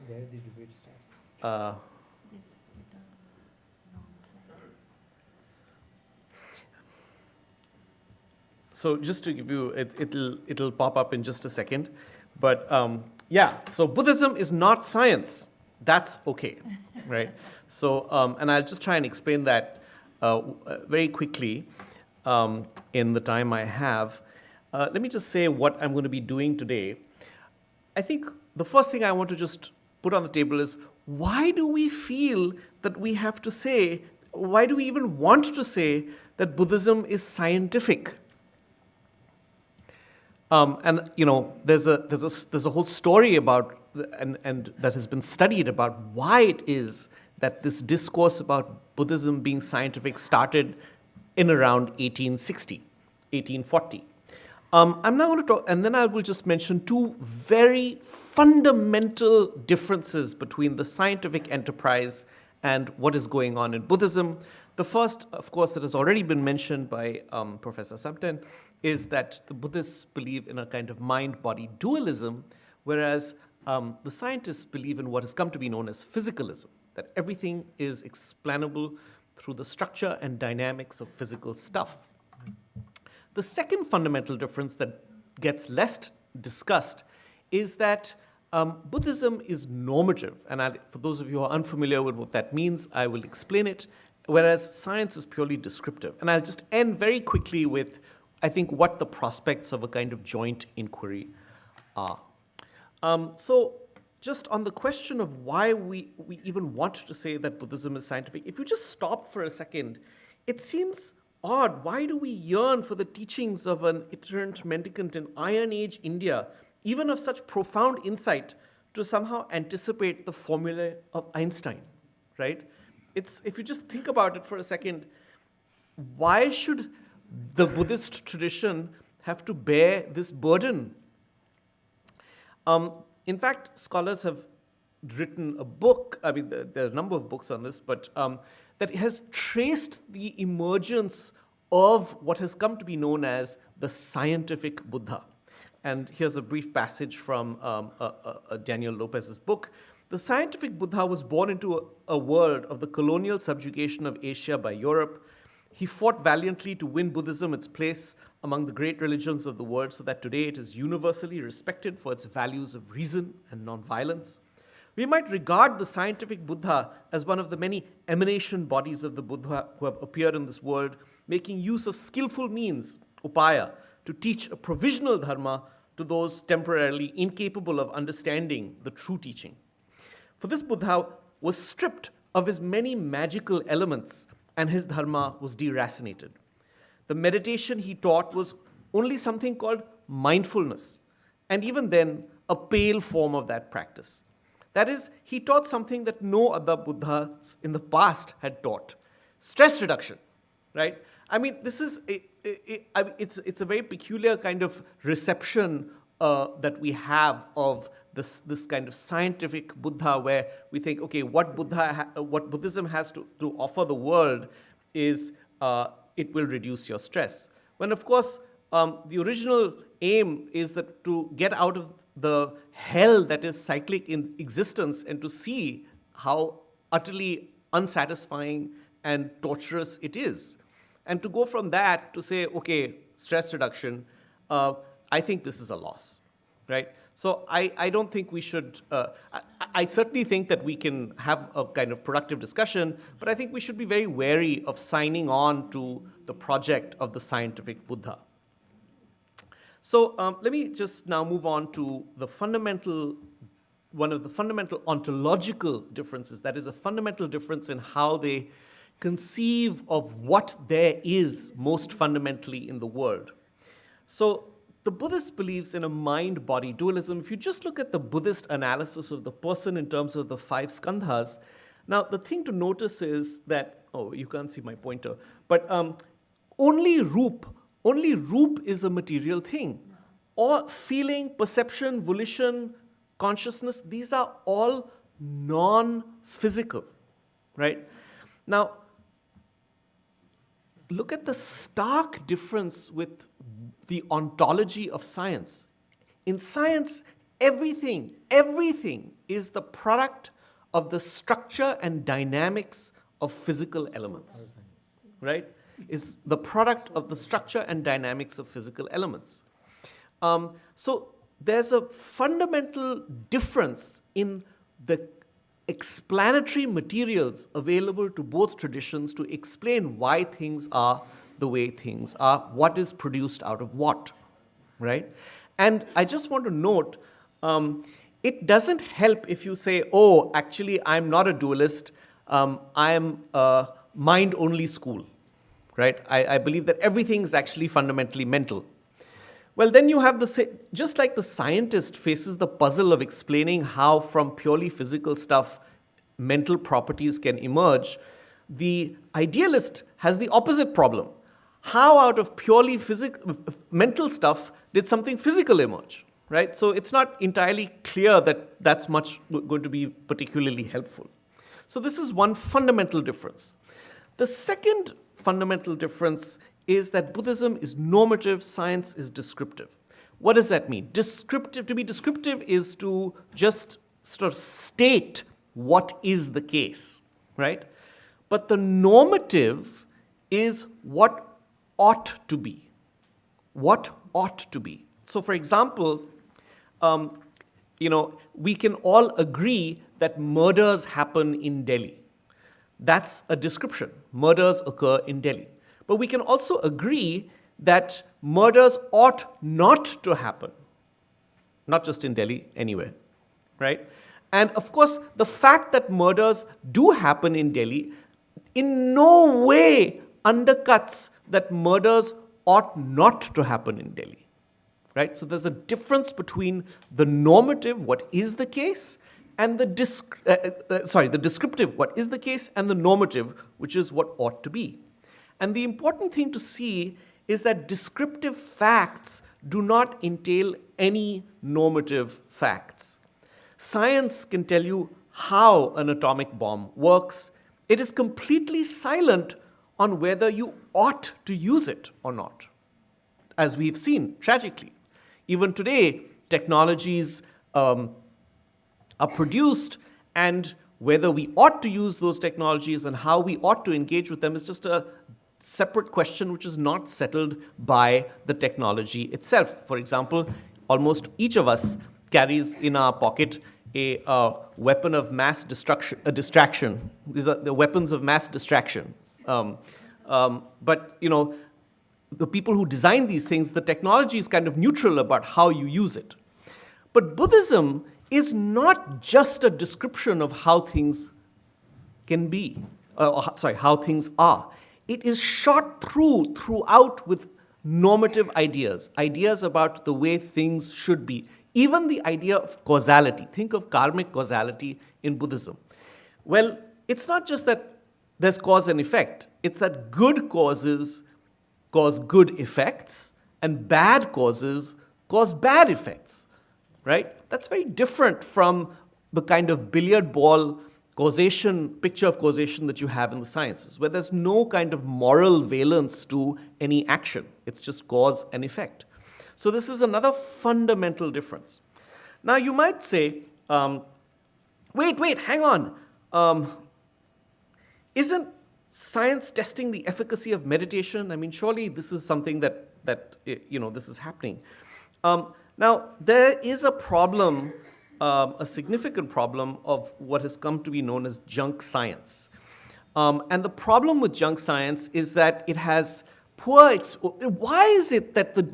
the debate starts. So just to give you, it'll pop up in just a second. But yeah, so Buddhism is not science. That's okay, right? So, and I'll just try and explain that very quickly in the time I have. Let me just say what I'm going to be doing today. I think the first thing I want to just put on the table is, why do we feel that we have to say, why do we even want to say that Buddhism is scientific? And you know, there's a whole story about, and that has been studied about why it is that this discourse about Buddhism being scientific started in around 1860, 1840. I'm now going to talk, and then I will just mention two very fundamental differences between the scientific enterprise and what is going on in Buddhism. The first, of course, that has already been mentioned by Professor Samten, is that the Buddhists believe in a kind of mind-body dualism, whereas the scientists believe in what has come to be known as physicalism, that everything is explainable through the structure and dynamics of physical stuff. The second fundamental difference that gets less discussed is that Buddhism is normative. And for those of you who are unfamiliar with what that means, I will explain it, whereas science is purely descriptive. And I'll just end very quickly with, I think, what the prospects of a kind of joint inquiry are. So just on the question of why we even want to say that Buddhism is scientific, if you just stop for a second, it seems odd. Why do we yearn for the teachings of an itinerant mendicant in Iron Age India, even of such profound insight, to somehow anticipate the formulae of Einstein, right? If you just think about it for a second, why should the Buddhist tradition have to bear this burden? In fact, scholars have written a book, I mean, there are a number of books on this, but that has traced the emergence of what has come to be known as the scientific Buddha. And here's a brief passage from Daniel Lopez's book. The scientific Buddha was born into a world of the colonial subjugation of Asia by Europe. He fought valiantly to win Buddhism its place among the great religions of the world so that today it is universally respected for its values of reason and nonviolence. We might regard the scientific Buddha as one of the many emanation bodies of the Buddha who have appeared in this world, making use of skillful means, upaya, to teach a provisional dharma to those temporarily incapable of understanding the true teaching. For this Buddha was stripped of his many magical elements, and his dharma was deracinated. The meditation he taught was only something called mindfulness, and even then, a pale form of that practice. That is, he taught something that no other Buddhas in the past had taught: stress reduction, right? I mean, this is it's a very peculiar kind of reception that we have of this kind of scientific Buddha, where we think, okay, what Buddhism has to offer the world is it will reduce your stress. When, of course, the original aim is that to get out of the hell that is cyclic in existence and to see how utterly unsatisfying and torturous it is. And to go from that to say, okay, stress reduction, I think this is a loss, right? So I don't think we should, I certainly think that we can have a kind of productive discussion, but I think we should be very wary of signing on to the project of the scientific Buddha. So let me just now move on to the one of the fundamental ontological differences, that is a fundamental difference in how they conceive of what there is most fundamentally in the world. So the Buddhist believes in a mind-body dualism. If you just look at the Buddhist analysis of the person in terms of the 5 skandhas, now the thing to notice is that, oh, you can't see my pointer, but only roop is a material thing. Or feeling, perception, volition, consciousness, these are all non-physical, right? Now, look at the stark difference with the ontology of science. In science, everything is the product of the structure and dynamics of physical elements, right? It's the product of the structure and dynamics of physical elements. So there's a fundamental difference in the explanatory materials available to both traditions to explain why things are the way things are, what is produced out of what, right? And I just want to note, it doesn't help if you say, oh, actually, I'm not a dualist, I'm a mind-only school, right? I believe that everything is actually fundamentally mental. Well, then you have just like the scientist faces the puzzle of explaining how from purely physical stuff mental properties can emerge, the idealist has the opposite problem. How out of purely mental stuff did something physical emerge, right? So it's not entirely clear that that's going to be particularly helpful. So this is one fundamental difference. The second fundamental difference is that Buddhism is normative, science is descriptive. What does that mean? To be descriptive is to just sort of state what is the case, right? But the normative is what ought to be. What ought to be. So for example, we can all agree that murders happen in Delhi. That's a description. Murders occur in Delhi. But we can also agree that murders ought not to happen, not just in Delhi, anywhere, right? And of course, the fact that murders do happen in Delhi in no way undercuts that murders ought not to happen in Delhi, right? So there's a difference between the normative, what is the case, and the descriptive, what is the case, and the normative, which is what ought to be. And the important thing to see is that descriptive facts do not entail any normative facts. Science can tell you how an atomic bomb works. It is completely silent on whether you ought to use it or not, as we've seen, tragically. Even today, technologies are produced, and whether we ought to use those technologies and how we ought to engage with them is just a separate question which is not settled by the technology itself. For example, almost each of us carries in our pocket a weapon of mass distraction. These are the weapons of mass distraction. But the people who design these things, the technology is kind of neutral about how you use it. But Buddhism is not just a description of how things can be, how things are. It is shot throughout with normative ideas about the way things should be. Even the idea of causality. Think of karmic causality in Buddhism. Well, it's not just that there's cause and effect. It's that good causes cause good effects, and bad causes cause bad effects, right? That's very different from the kind of billiard ball picture of causation that you have in the sciences, where there's no kind of moral valence to any action. It's just cause and effect. So this is another fundamental difference. Now you might say, wait, hang on. Isn't science testing the efficacy of meditation? I mean, surely this is something that this is happening. Now, there is a problem, a significant problem of what has come to be known as junk science. And the problem with junk science is that it has why is it that the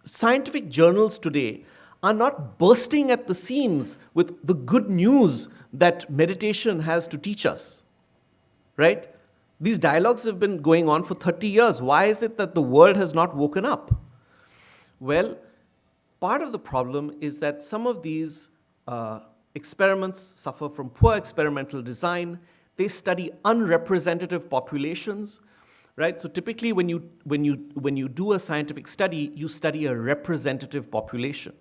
scientific journals today are not bursting at the seams with the good news that meditation has to teach us, right? These dialogues have been going on for 30 years. Why is it that the world has not woken up? Well, part of the problem is that some of these experiments suffer from poor experimental design. They study unrepresentative populations, right? So typically when you do a scientific study, you study a representative population.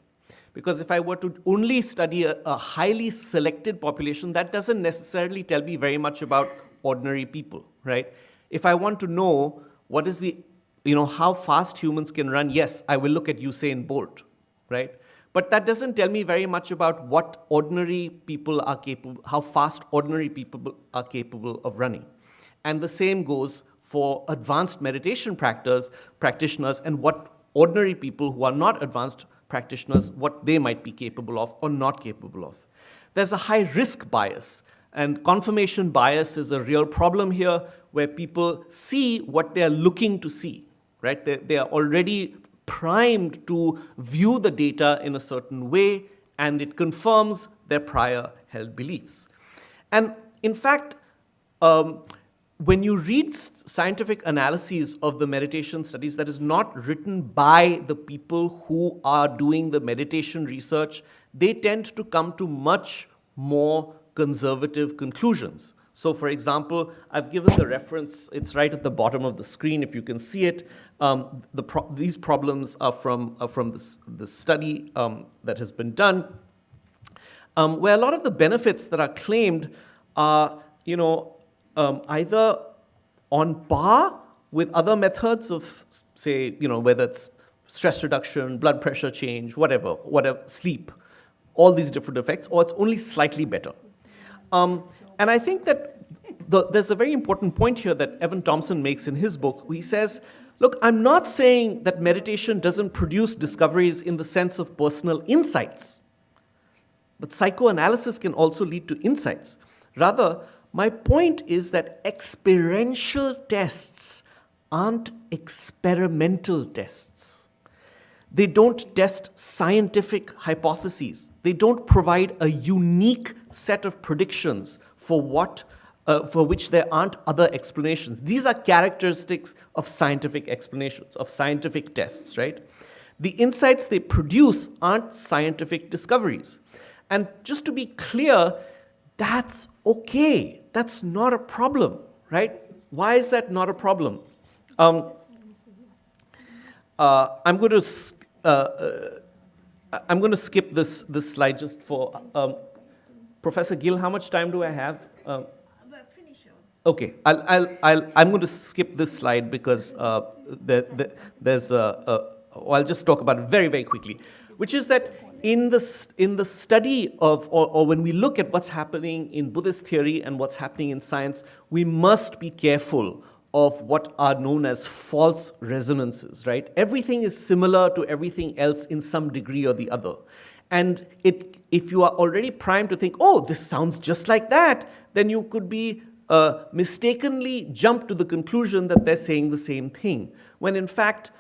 Because if I were to only study a highly selected population, that doesn't necessarily tell me very much about ordinary people, right? If I want to know what is how fast humans can run, yes, I will look at Usain Bolt, right? But that doesn't tell me very much about what ordinary people are capable, how fast ordinary people are capable of running. And the same goes for advanced meditation practitioners and what ordinary people who are not advanced practitioners, what they might be capable of or not capable of. There's a high risk bias, and confirmation bias is a real problem here, where people see what they're looking to see, right? They are already primed to view the data in a certain way, and it confirms their prior held beliefs. And in fact, when you read scientific analyses of the meditation studies that is not written by the people who are doing the meditation research, they tend to come to much more conservative conclusions. So for example, I've given the reference, it's right at the bottom of the screen if you can see it. These problems are from the study that has been done, where a lot of the benefits that are claimed are either on par with other methods of, say, whether it's stress reduction, blood pressure change, whatever, sleep, all these different effects, or it's only slightly better. And I think that there's a very important point here that Evan Thompson makes in his book. He says, look, I'm not saying that meditation doesn't produce discoveries in the sense of personal insights, but psychoanalysis can also lead to insights. Rather, my point is that experiential tests aren't experimental tests. They don't test scientific hypotheses. They don't provide a unique set of predictions for which there aren't other explanations. These are characteristics of scientific explanations, of scientific tests, right? The insights they produce aren't scientific discoveries. And just to be clear, that's okay. That's not a problem, right? Why is that not a problem? I'm going to skip this slide just for Professor Gill. How much time do I have? Finish it. Okay, I'm going to skip this slide because there's I'll just talk about it very, very quickly, which is that in the study of, or when we look at what's happening in Buddhist theory and what's happening in science, we must be careful of what are known as false resonances, right? Everything is similar to everything else in some degree or the other. And if you are already primed to think, oh, this sounds just like that, then you could be mistakenly jump to the conclusion that they're saying the same thing. When in fact,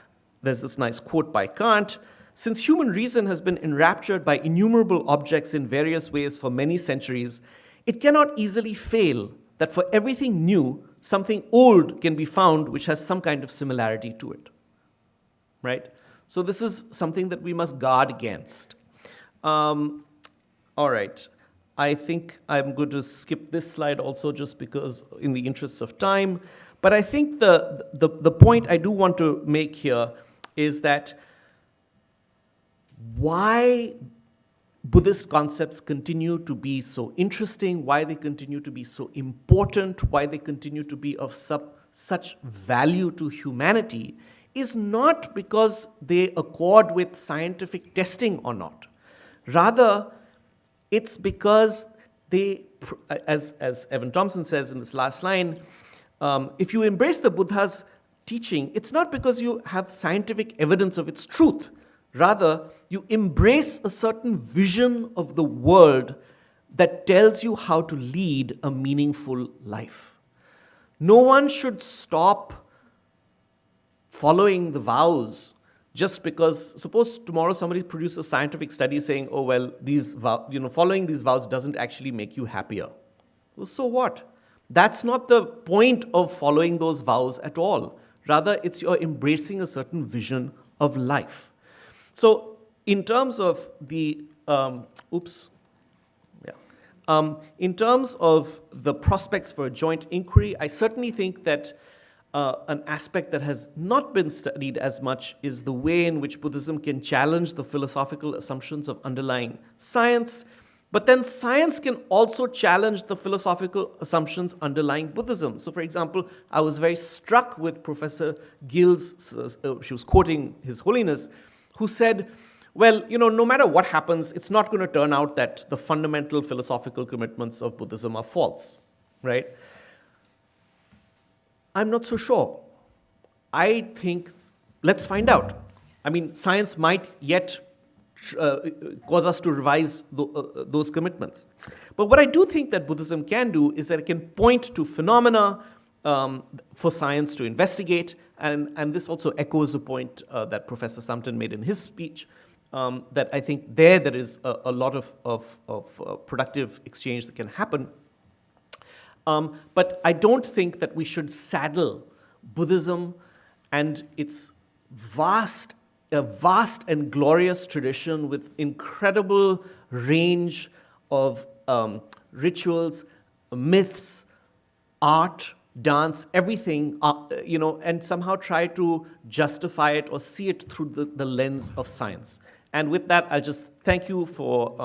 there's this nice quote by Kant, since human reason has been enraptured by innumerable objects in various ways for many centuries, it cannot easily fail that for everything new, something old can be found which has some kind of similarity to it, right? So this is something that we must guard against. All right, I think I'm going to skip this slide also just because in the interests of time. But I think the point I do want to make here is that why Buddhist concepts continue to be so interesting, why they continue to be so important, why they continue to be of such value to humanity is not because they accord with scientific testing or not. Rather, it's because they, as Evan Thompson says in this last line, if you embrace the Buddha's teaching, it's not because you have scientific evidence of its truth. Rather, you embrace a certain vision of the world that tells you how to lead a meaningful life. No one should stop following the vows just because, suppose tomorrow somebody produces a scientific study saying, oh, well, following these vows doesn't actually make you happier. Well, so what? That's not the point of following those vows at all. Rather, it's you're embracing a certain vision of life. So in terms of the, in terms of the prospects for a joint inquiry, I certainly think that an aspect that has not been studied as much is the way in which Buddhism can challenge the philosophical assumptions of underlying science, but then science can also challenge the philosophical assumptions underlying Buddhism. So for example, I was very struck with Professor Gill's, she was quoting His Holiness, who said, well, no matter what happens, it's not going to turn out that the fundamental philosophical commitments of Buddhism are false, right? I'm not so sure. I think, let's find out. I mean, science might yet cause us to revise those commitments. But what I do think that Buddhism can do is that it can point to phenomena for science to investigate, and this also echoes a point that Professor Samten made in his speech, that I think there is a lot of productive exchange that can happen. But I don't think that we should saddle Buddhism and its vast and glorious tradition with incredible range of rituals, myths, art, dance, everything, and somehow try to justify it or see it through the lens of science. And with that, I just thank you for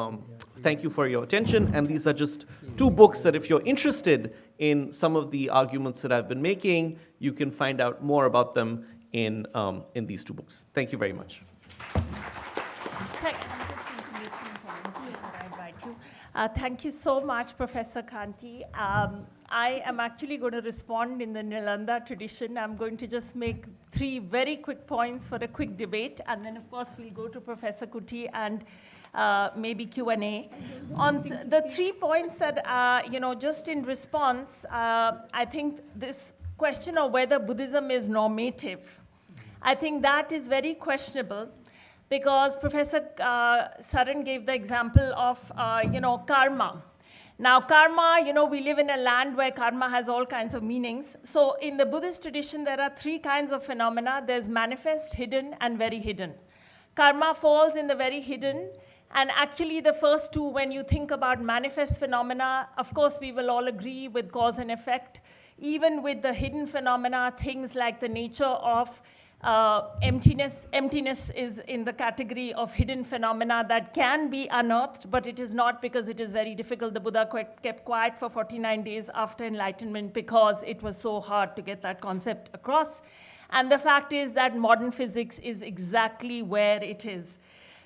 your attention. And these are just two books that if you're interested in some of the arguments that I've been making, you can find out more about them in these two books. Thank you very much. Thank you so much, Professor Kranti. I am actually going to respond in the Nalanda tradition. I'm going to just make 3 very quick points for a quick debate, and then, of course, we'll go to Professor Kutty and maybe Q&A. On the 3 points that, just in response, I think this question of whether Buddhism is normative, I think that is very questionable. Because Professor Saran gave the example of, karma. Now, karma, we live in a land where karma has all kinds of meanings. So in the Buddhist tradition, there are 3 kinds of phenomena. There's manifest, hidden, and very hidden. Karma falls in the very hidden. And actually, the first 2, when you think about manifest phenomena, of course, we will all agree with cause and effect. Even with the hidden phenomena, things like the nature of emptiness. Emptiness is in the category of hidden phenomena that can be unearthed, but it is not, because it is very difficult. The Buddha kept quiet for 49 days after enlightenment because it was so hard to get that concept across. And the fact is that modern physics is exactly where it is.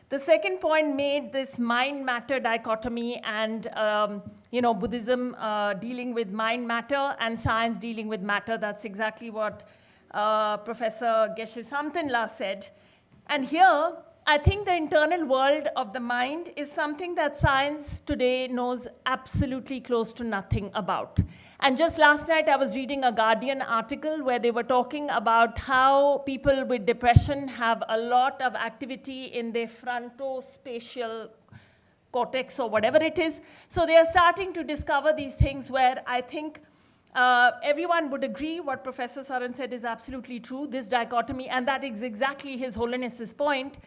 The second point made this mind-matter dichotomy and Buddhism dealing with mind-matter and science dealing with matter. That's exactly what Professor Geshe Samten said. And here, I think the internal world of the mind is something that science today knows absolutely close to nothing about. And just last night, I was reading a Guardian article where they were talking about how people with depression have a lot of activity in their frontospatial cortex or whatever it is. So they are starting to discover these things where I think everyone would agree what Professor Saran said is absolutely true, this dichotomy, and that is exactly His Holiness's point,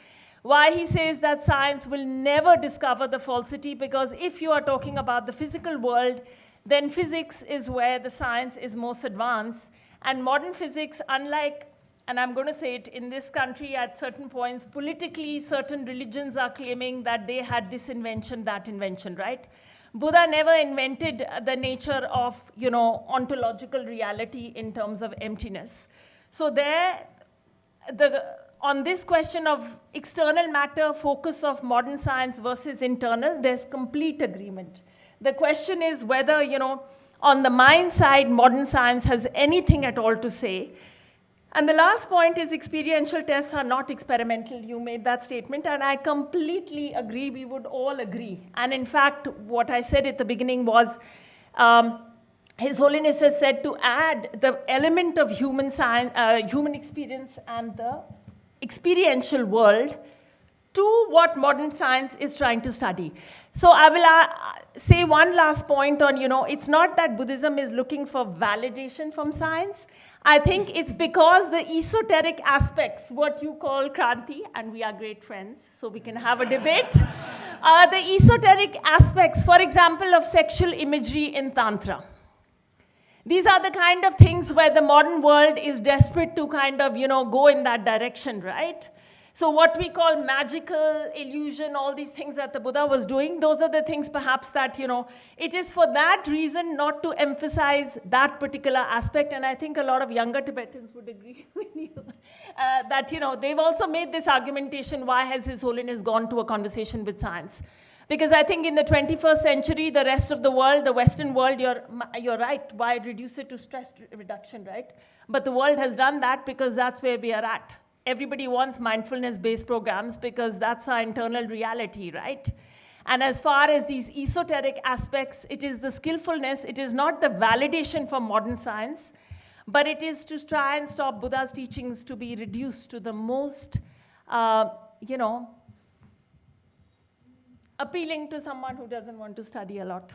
why he says that science will never discover the falsity, because if you are talking about the physical world, then physics is where the science is most advanced. And modern physics, unlike, and I'm going to say it, in this country at certain points, politically, certain religions are claiming that they had this invention, that invention, right? Buddha never invented the nature of, ontological reality in terms of emptiness. So there, on this question of external matter, focus of modern science versus internal, there's complete agreement. The question is whether, on the mind side, modern science has anything at all to say. And the last point is experiential tests are not experimental. You made that statement, and I completely agree. We would all agree. And in fact, what I said at the beginning was, His Holiness has said to add the element of human science, human experience and the experiential world to what modern science is trying to study. So I will say one last point on, it's not that Buddhism is looking for validation from science. I think it's because the esoteric aspects, what you call Kranti, and we are great friends, so we can have a debate, the esoteric aspects, for example, of sexual imagery in Tantra. These are the kind of things where the modern world is desperate to kind of, go in that direction, right? So what we call magical illusion, all these things that the Buddha was doing, those are the things perhaps that, it is for that reason not to emphasize that particular aspect. And I think a lot of younger Tibetans would agree with you that, they've also made this argumentation, why has His Holiness gone to a conversation with science? Because I think in the 21st century, the rest of the world, the Western world, you're right, why reduce it to stress reduction, right? But the world has done that because that's where we are at. Everybody wants mindfulness-based programs because that's our internal reality, right? And as far as these esoteric aspects, it is the skillfulness, it is not the validation for modern science, but it is to try and stop Buddha's teachings to be reduced to the most, appealing to someone who doesn't want to study a lot.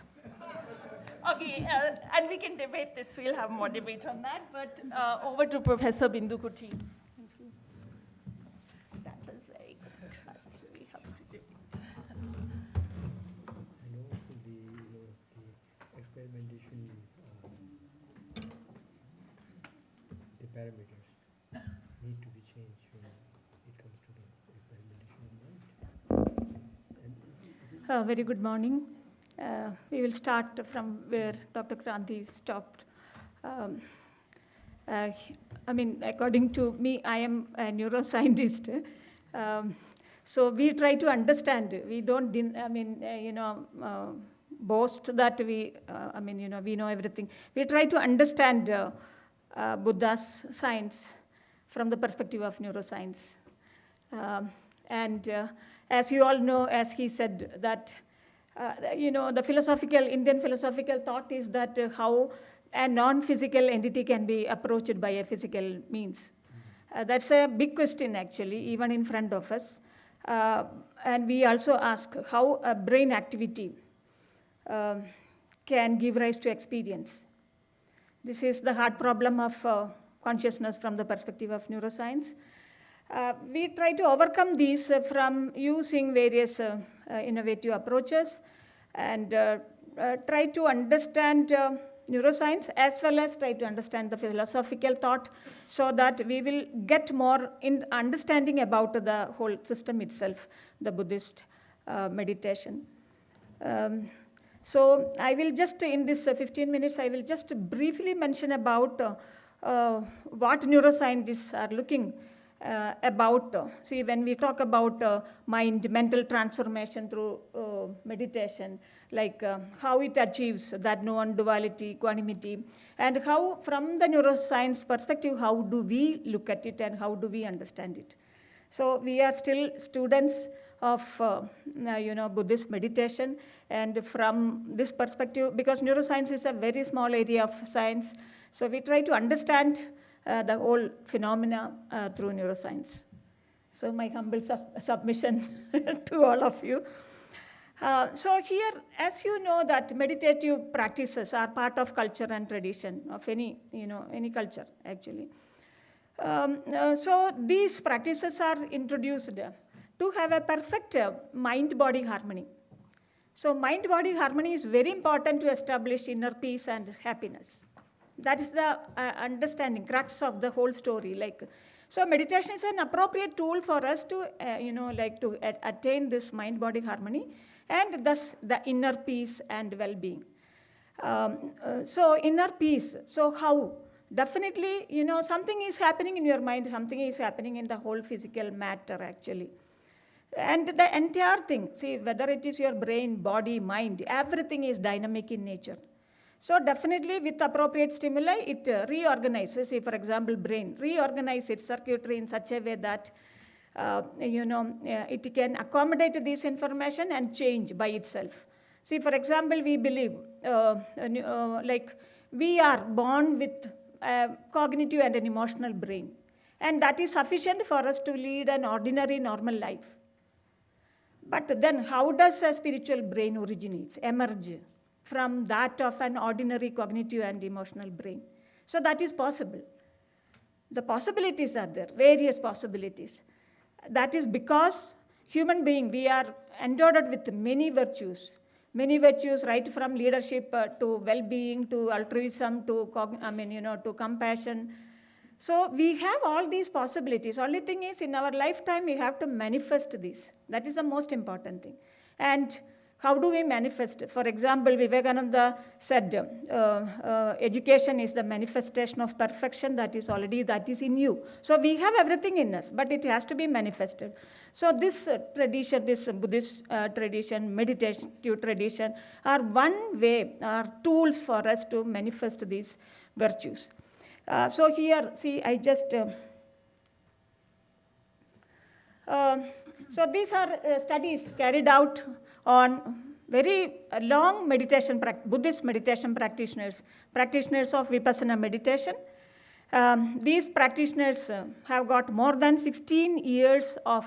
Okay, and we can debate this, we'll have more debate on that, but over to Professor Bindu Kutty. Parameters need to be changed when it comes to the experimentation of mind. Very good morning. We will start from where Dr. Kranti stopped. According to me, I am a neuroscientist. So we try to understand. We don't, boast that we know everything. We try to understand Buddha's science from the perspective of neuroscience. As you all know, as he said, that the Indian philosophical thought is that how a non-physical entity can be approached by a physical means. That's a big question, actually, even in front of us. And we also ask how a brain activity can give rise to experience. This is the hard problem of consciousness from the perspective of neuroscience. We try to overcome these from using various innovative approaches and try to understand neuroscience as well as try to understand the philosophical thought so that we will get more in understanding about the whole system itself, the Buddhist meditation. So I will just, in this 15 minutes, I will just briefly mention about what neuroscientists are looking about. See, when we talk about mind, mental transformation through meditation, like how it achieves that non-duality, equanimity, and how, from the neuroscience perspective, how do we look at it and how do we understand it? So we are still students of Buddhist meditation, and from this perspective, because neuroscience is a very small area of science, so we try to understand the whole phenomena through neuroscience. So my humble submission to all of you. So here, as you know, that meditative practices are part of culture and tradition of any culture, actually. So these practices are introduced to have a perfect mind-body harmony. So mind-body harmony is very important to establish inner peace and happiness. That is the understanding, crux of the whole story. So meditation is an appropriate tool for us to, to attain this mind-body harmony and thus the inner peace and well-being. So inner peace, so how? definitely, something is happening in your mind, something is happening in the whole physical matter, actually. And the entire thing, see, whether it is your brain, body, mind, everything is dynamic in nature. So definitely with appropriate stimuli, it reorganizes. See, for example, brain reorganizes its circuitry in such a way that it can accommodate this information and change by itself. See, for example, we believe like we are born with a cognitive and an emotional brain, and that is sufficient for us to lead an ordinary, normal life. But then how does a spiritual brain originate, emerge from that of an ordinary cognitive and emotional brain? So that is possible. The possibilities are there, various possibilities. That is because human being, we are endowed with many virtues right from leadership to well-being, to altruism, to to compassion. So we have all these possibilities. Only thing is, in our lifetime, we have to manifest this. That is the most important thing. And how do we manifest? For example, Vivekananda said, education is the manifestation of perfection that is in you. So we have everything in us, but it has to be manifested. So this tradition, this Buddhist tradition, meditative tradition, are one way, are tools for us to manifest these virtues. So here, see, I just... so these are studies carried out on very long Buddhist meditation practitioners of Vipassana meditation. These practitioners have got more than 16 years of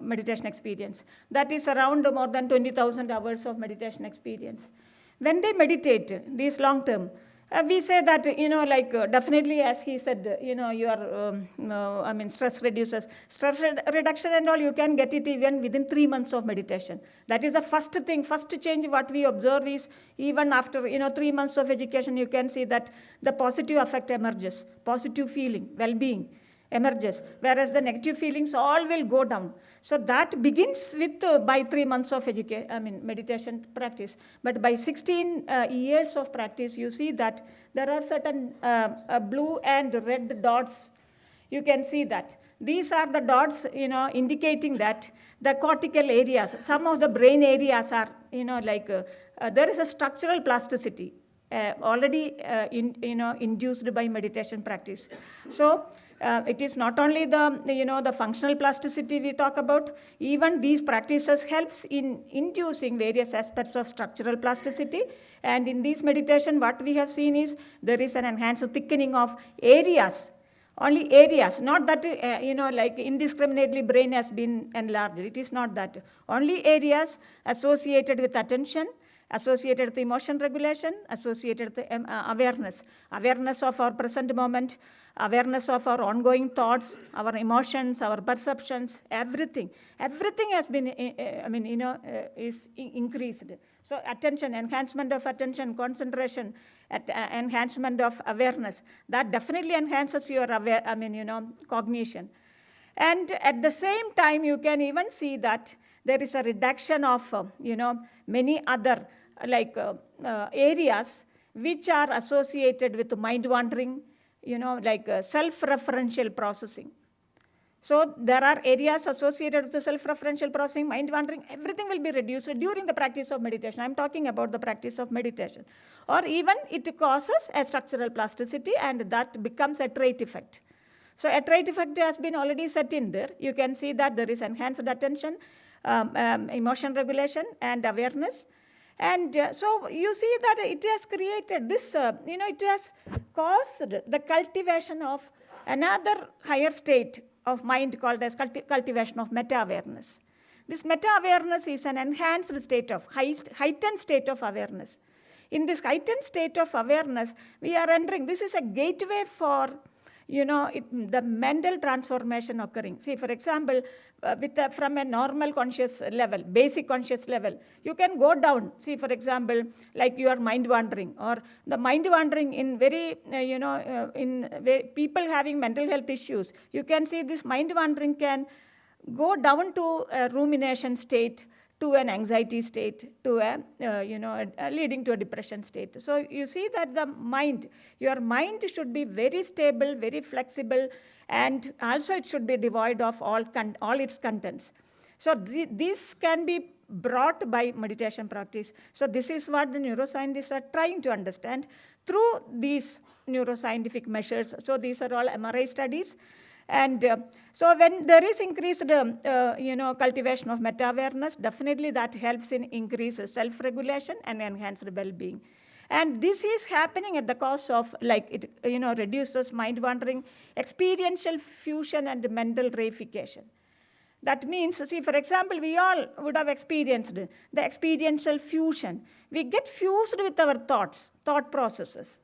meditation experience. That is around more than 20,000 hours of meditation experience. When they meditate, these long term, we say that, definitely, as he said, your, stress reduces. Stress reduction and all, you can get it even within 3 months of meditation. That is the first thing, first change what we observe is, even after, 3 months of education, you can see that the positive effect emerges, positive feeling, well-being emerges, whereas the negative feelings all will go down. So that begins with by 3 months of meditation practice. But by 16 years of practice, you see that there are certain blue and red dots. You can see that these are the dots, indicating that the cortical areas, some of the brain areas are, there is a structural plasticity already, induced by meditation practice. So. It is not only the functional plasticity we talk about, even these practices helps in inducing various aspects of structural plasticity. And in this meditation, what we have seen is there is an enhanced thickening of areas, only areas, not that, indiscriminately brain has been enlarged. It is not that. Only areas associated with attention, associated with emotion regulation, associated with awareness of our present moment, awareness of our ongoing thoughts, our emotions, our perceptions, everything has been, is increased. So attention, enhancement of attention, concentration, enhancement of awareness, that definitely enhances your cognition. And at the same time, you can even see that there is a reduction of, many other areas which are associated with mind wandering, self-referential processing. So there are areas associated with the self-referential processing, mind wandering, everything will be reduced during the practice of meditation. I'm talking about the practice of meditation. Or even it causes a structural plasticity, and that becomes a trait effect. So a trait effect has been already set in there. You can see that there is enhanced attention, emotion regulation, and awareness. And so you see that it has created this, it has caused the cultivation of another higher state of mind called as cultivation of meta-awareness. This meta-awareness is an enhanced state of, heightened state of awareness. In this heightened state of awareness, we are entering, this is a gateway for the mental transformation occurring. See, for example, from a normal conscious level, basic conscious level, you can go down. See, for example, like you are mind wandering, or the mind wandering in very, people having mental health issues, you can see this mind wandering can go down to a rumination state, to an anxiety state, to leading to a depression state. So you see that the mind, your mind should be very stable, very flexible, and also it should be devoid of all its contents. So this can be brought by meditation practice. So this is what the neuroscientists are trying to understand through these neuroscientific measures. So these are all MRI studies. And so when there is increased, cultivation of meta-awareness, definitely that helps in increased self-regulation and enhanced well-being. And this is happening at the cost of, reduces mind-wandering, experiential fusion, and mental reification. That means, see, for example, we all would have experienced the experiential fusion. We get fused with our thoughts, thought processes,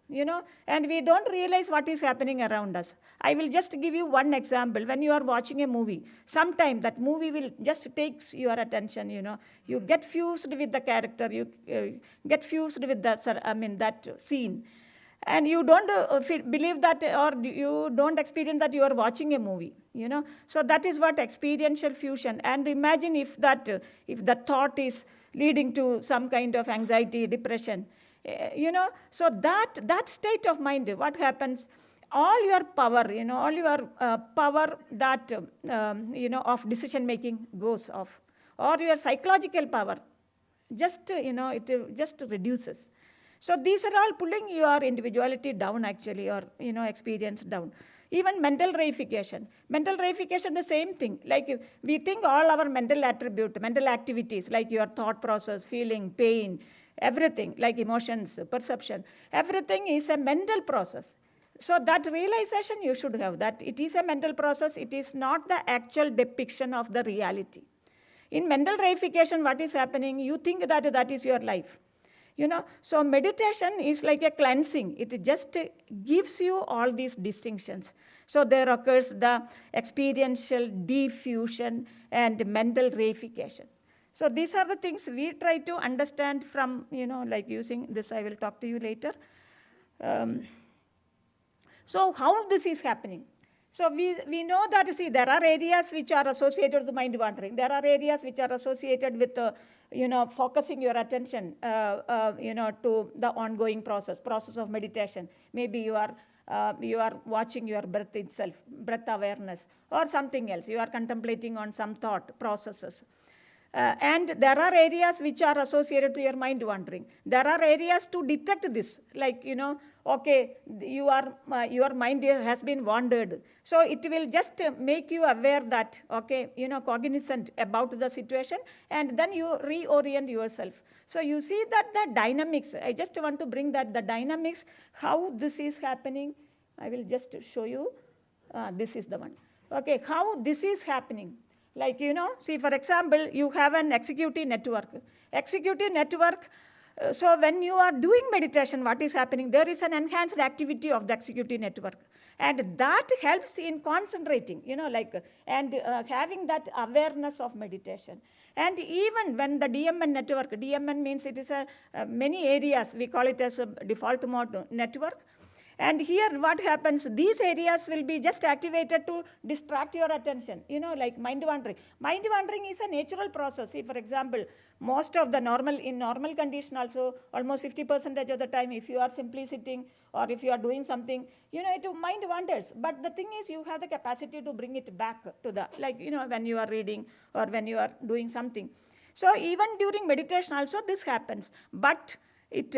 and we don't realize what is happening around us. I will just give you one example. When you are watching a movie, sometimes that movie will just takes your attention, You get fused with the character, you get fused with that scene. And you don't believe that, or you don't experience that you are watching a movie, So that is what experiential fusion. And imagine if the thought is leading to some kind of anxiety, depression, So that state of mind, what happens? All your power, all your power that, of decision making goes off, or your psychological power, it just reduces. So these are all pulling your individuality down, actually, or experience down. Even mental reification. Mental reification, the same thing. Like we think all our mental activities, like your thought process, feeling, pain, everything, like emotions, perception, everything is a mental process. So that realization you should have, that it is a mental process. It is not the actual depiction of the reality. In mental reification, what is happening? You think that is your life. So meditation is like a cleansing. It just gives you all these distinctions. So there occurs the experiential diffusion and mental reification. So these are the things we try to understand from, using this. I will talk to you later. So how this is happening? So we know that, see, there are areas which are associated with mind wandering. There are areas which are associated with, focusing your attention, to the ongoing process of meditation. Maybe you are watching your breath itself, breath awareness, or something else. You are contemplating on some thought processes. And there are areas which are associated to your mind wandering. There are areas to detect this, like, okay, your mind has been wandered. So it will just make you aware that, okay, cognizant about the situation, and then you reorient yourself. So you see that the dynamics, I just want to bring that, the dynamics, how this is happening. I will just show you. This is the one. Okay, how this is happening. Like, see, for example, you have an executive network. So when you are doing meditation, what is happening? There is an enhanced activity of the executive network. And that helps in concentrating, and having that awareness of meditation. And even when the DMN network, DMN means it is many areas, we call it as a default mode network. And here what happens, these areas will be just activated to distract your attention, like mind wandering. Mind wandering is a natural process. See, for example, most of the in normal condition also, almost 50% of the time, if you are simply sitting or if you are doing something, mind wanders. But the thing is, you have the capacity to bring it back to the, when you are reading or when you are doing something. So even during meditation also this happens. But it,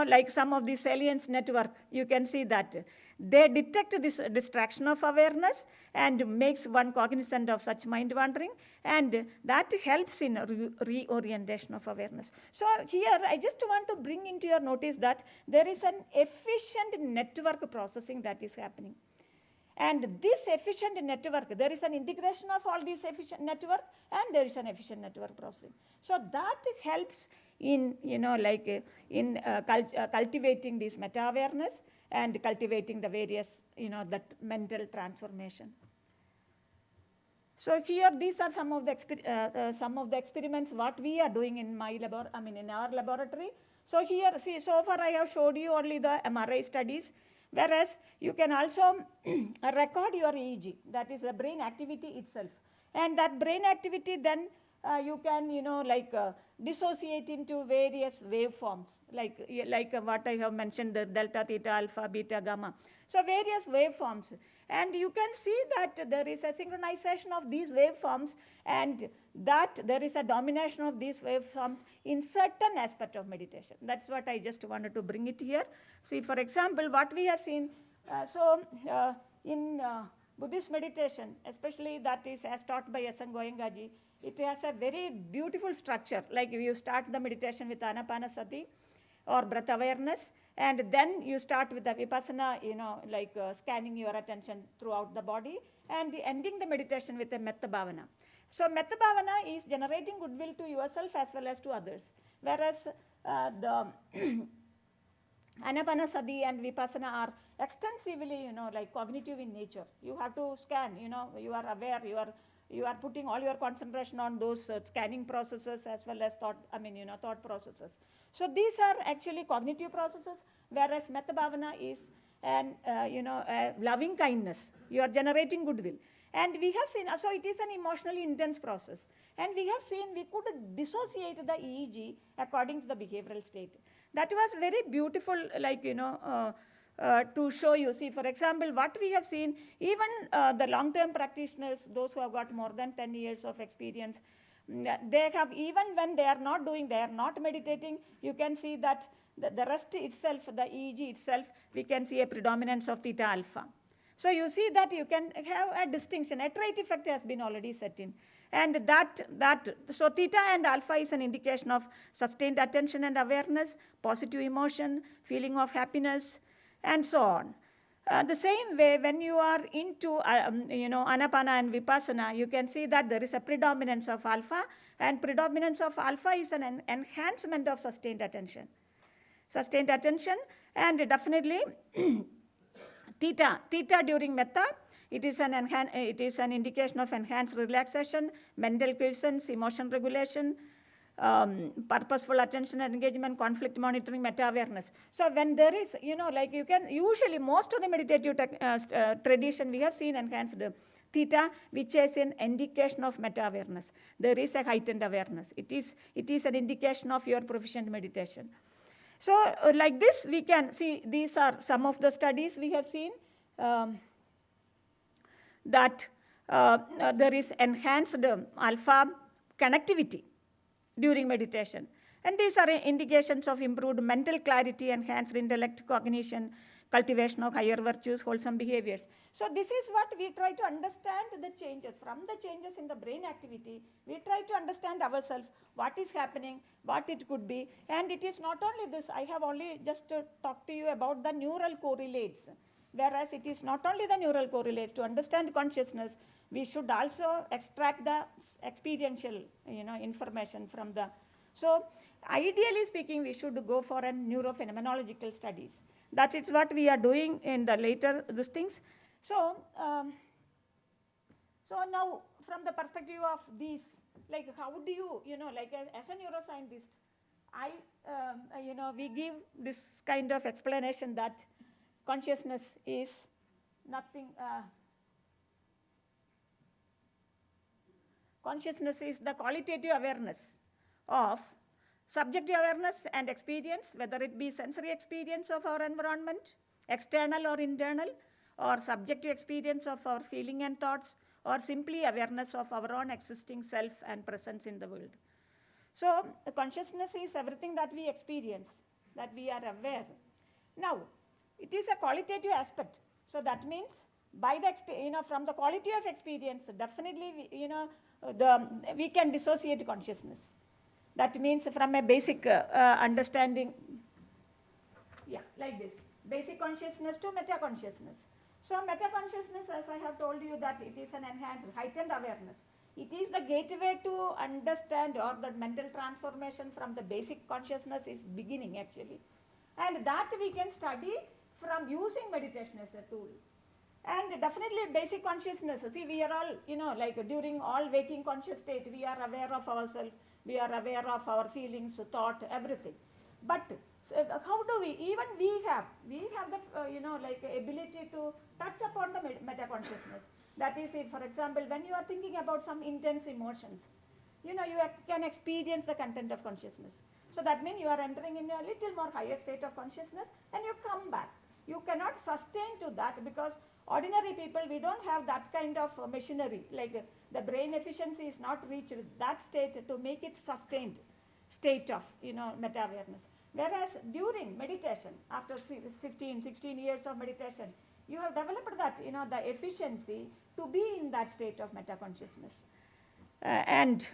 like some of the salience network, you can see that they detect this distraction of awareness and makes one cognizant of such mind wandering, and that helps in reorientation of awareness. So here I just want to bring into your notice that there is an efficient network processing that is happening. And this efficient network, there is an integration of all these efficient network, and there is an efficient network processing. So that helps in, cultivating this meta-awareness and cultivating the various, that mental transformation. So here, these are some of the experiments what we are doing in in our laboratory. So here, see, so far I have showed you only the MRI studies. Whereas you can also record your EEG, that is the brain activity itself. And that brain activity then you can, dissociate into various waveforms, like what I have mentioned, the delta, theta, alpha, beta, gamma. So various waveforms. And you can see that there is a synchronization of these waveforms, and that there is a domination of these waveforms in certain aspect of meditation. That's what I just wanted to bring it here. See, for example, what we have seen, in Buddhist meditation, especially that is as taught by S.N. Goenkaji, it has a very beautiful structure. Like you start the meditation with anapanasati or breath awareness, and then you start with the vipassana, scanning your attention throughout the body, and ending the meditation with a metta bhavana. So metta bhavana is generating goodwill to yourself as well as to others, whereas the anapanasati and vipassana are extensively, cognitive in nature. You have to scan, you are aware, you are putting all your concentration on those scanning processes as well as thought processes. So these are actually cognitive processes, whereas metta bhavana is a loving kindness. You are generating goodwill. And we have seen, so it is an emotionally intense process. And we have seen we could dissociate the EEG according to the behavioral state. That was very beautiful, to show you. See, for example, what we have seen, even the long-term practitioners, those who have got more than 10 years of experience, they have, even when they are not meditating, you can see that the rest itself, the EEG itself, we can see a predominance of theta alpha. So you see that you can have a distinction. A trait effect has been already set in. And so theta and alpha is an indication of sustained attention and awareness, positive emotion, feeling of happiness, and so on. The same way, when you are into anapana and vipassana, you can see that there is a predominance of alpha, and predominance of alpha is an enhancement of sustained attention. Sustained attention, and definitely theta during metta, it is an indication of enhanced relaxation, mental quiescence, emotion regulation, purposeful attention and engagement, conflict monitoring, meta-awareness. So when there is, you can usually, most of the meditative tradition we have seen enhanced theta, which is an indication of meta-awareness. There is a heightened awareness. It is an indication of your proficient meditation. So like this, we can see, these are some of the studies we have seen, that there is enhanced alpha connectivity during meditation. And these are indications of improved mental clarity, enhanced intellect, cognition, cultivation of higher virtues, wholesome behaviors. So this is what we try to understand the changes. From the changes in the brain activity, we try to understand ourselves, what is happening, what it could be. And it is not only this, I have only just talked to you about the neural correlates. Whereas it is not only the neural correlates. To understand consciousness, we should also extract the experiential information from the. So ideally speaking, we should go for a neurophenomenological studies. That is what we are doing in the later these things. So, so now from the perspective of these, like how do you, as a neuroscientist, we give this kind of explanation that consciousness is nothing, consciousness is the qualitative awareness of subjective awareness and experience, whether it be sensory experience of our environment, external or internal, or subjective experience of our feeling and thoughts, or simply awareness of our own existing self and presence in the world. So consciousness is everything that we experience, that we are aware. Now, it is a qualitative aspect. So that means by the from the quality of experience, definitely we can dissociate consciousness. That means from a basic understanding, like this, basic consciousness to meta-consciousness. So meta-consciousness, as I have told you, that it is an enhanced, heightened awareness. It is the gateway to understand, or the mental transformation from the basic consciousness is beginning actually. And that we can study from using meditation as a tool. And definitely basic consciousness, see, we are all, during all waking conscious state, we are aware of ourselves, we are aware of our feelings, thought, everything. But how do we, even we have the, ability to touch upon the meta-consciousness. That is, for example, when you are thinking about some intense emotions, you can experience the content of consciousness. So that means you are entering in a little more higher state of consciousness and you come back. You cannot sustain to that because ordinary people, we don't have that kind of machinery. Like the brain efficiency is not reached that state to make it sustained state of meta-awareness. Whereas during meditation, after 15, 16 years of meditation, you have developed that, the efficiency to be in that state of meta-consciousness. And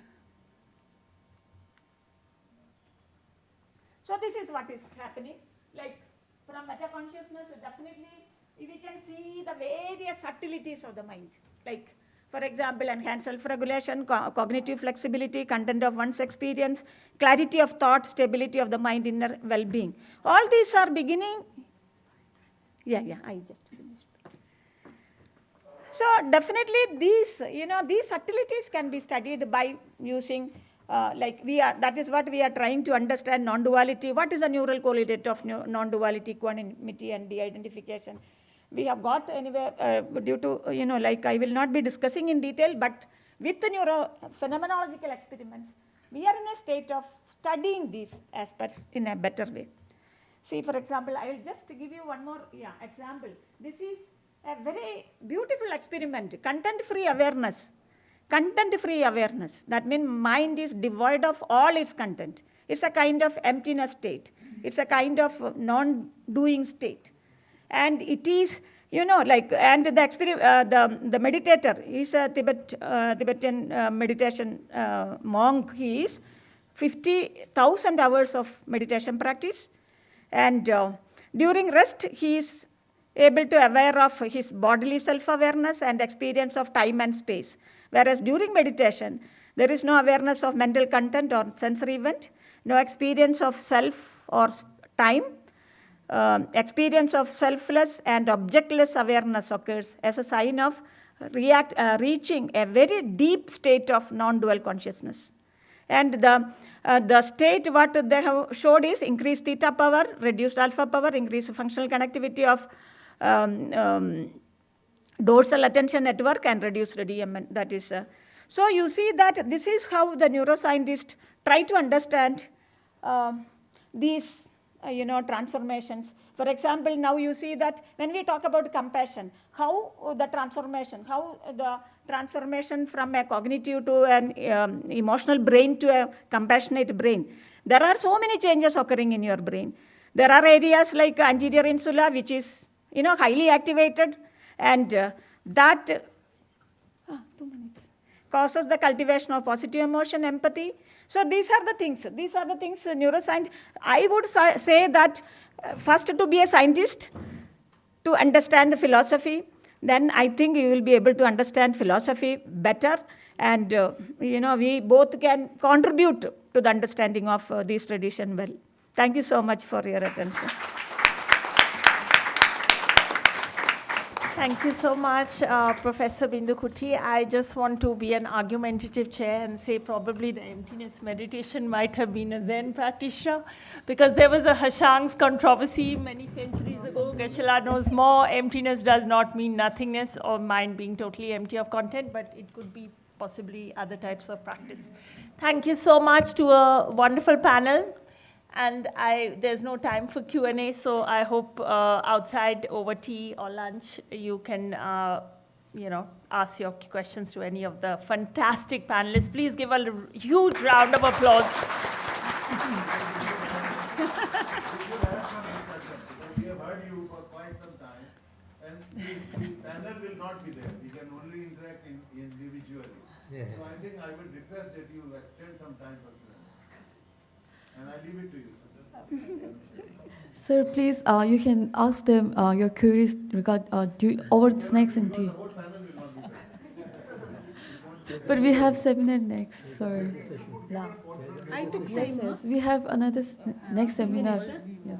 so this is what is happening. Like from meta-consciousness, definitely we can see the various subtleties of the mind. Like, for example, enhanced self-regulation, cognitive flexibility, content of one's experience, clarity of thought, stability of the mind, inner well-being. All these are beginning. I just finished. So definitely these, these subtleties can be studied by using, that is what we are trying to understand, non-duality. What is the neural correlate of non-duality, equanimity, and de-identification? We have got anywhere due to, I will not be discussing in detail, but with the neurophenomenological experiments, we are in a state of studying these aspects in a better way. See, for example, I will just give you one more example. This is a very beautiful experiment, content-free awareness. Content-free awareness, that means mind is devoid of all its content. It's a kind of emptiness state. It's a kind of non-doing state. And it is, and the meditator, he's a Tibetan meditation monk. He is 50,000 hours of meditation practice. And during rest, he is able to aware of his bodily self-awareness and experience of time and space. Whereas during meditation, there is no awareness of mental content or sensory event, no experience of self or time. Experience of selfless and objectless awareness occurs as a sign of reaching a very deep state of non-dual consciousness. And the state what they have showed is increased theta power, reduced alpha power, increased functional connectivity of dorsal attention network, and reduced DMN. That is, so you see that this is how the neuroscientists try to understand these transformations. For example, now you see that when we talk about compassion, how the transformation from a cognitive to an emotional brain to a compassionate brain. There are so many changes occurring in your brain. There are areas like anterior insula, which is highly activated, and that 2 minutes causes the cultivation of positive emotion, empathy. So these are the things neuroscience. I would say that first to be a scientist, to understand the philosophy, then I think you will be able to understand philosophy better, and we both can contribute to the understanding of this tradition well. Thank you so much for your attention. Thank you so much, Professor Bindu Kutty. I just want to be an argumentative chair and say probably the emptiness meditation might have been a Zen practitioner, because there was a Hashang's controversy many centuries ago. Geshe-la knows more. Emptiness does not mean nothingness or mind being totally empty of content, but it could be possibly other types of practice. Thank you so much to a wonderful panel. And there's no time for Q&A, so I hope outside over tea or lunch you can, ask your questions to any of the fantastic panelists. Please give a huge round of applause. We have heard you for quite some time, and the panel will not be there. We can only interact individually. Yeah. So I think I would request that you extend some time for Q&A. And I leave it to you. Sir, please, you can ask them your queries over snacks and tea. But we have seminar next, sorry. Yeah. I took time. Yes, we have another next seminar. Yeah.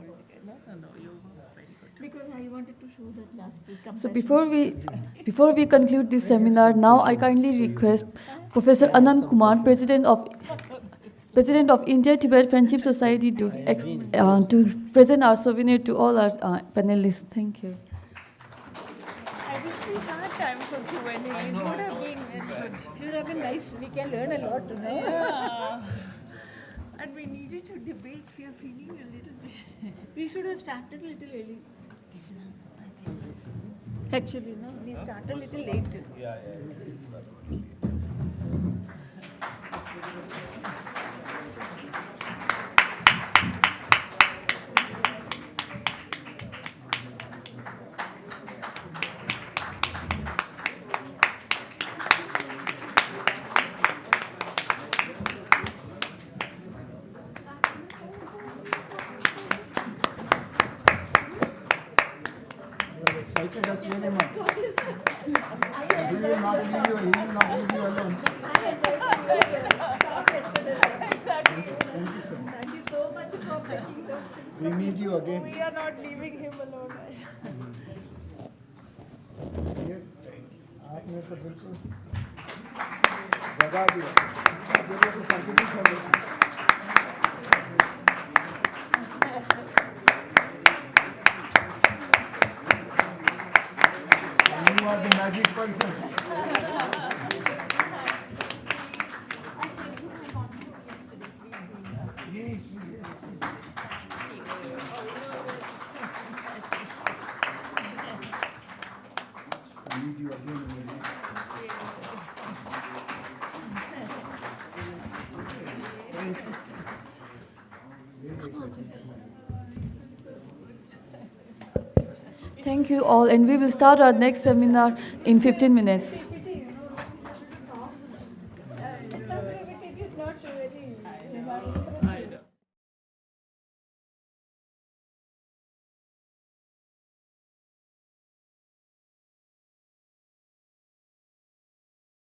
Because I wanted to show that last week. So before we conclude this seminar, now I kindly request Professor Anand Kumar, President of India Tibet Friendship Society, to present our souvenir to all our panelists. Thank you. I wish we had time for Q&A. It would have been very good. have been nice. We can learn a lot, you know. Yeah. And we needed to debate. We are feeling a little bit. We should have started a little early. Actually, no, we started a little late. Excited us very much. He will not leave you. He will not leave you alone. Exactly. Thank you so much. Thank you so much for making the. We meet you again. We are not leaving him alone. ये आपने तो बिल्कुल जगा दिया। जरूर तो certificate कर देना। You are the magic person. Yes. I need you again. Thank you. Thank you all, and we will start our next seminar in 15 minutes. It is not very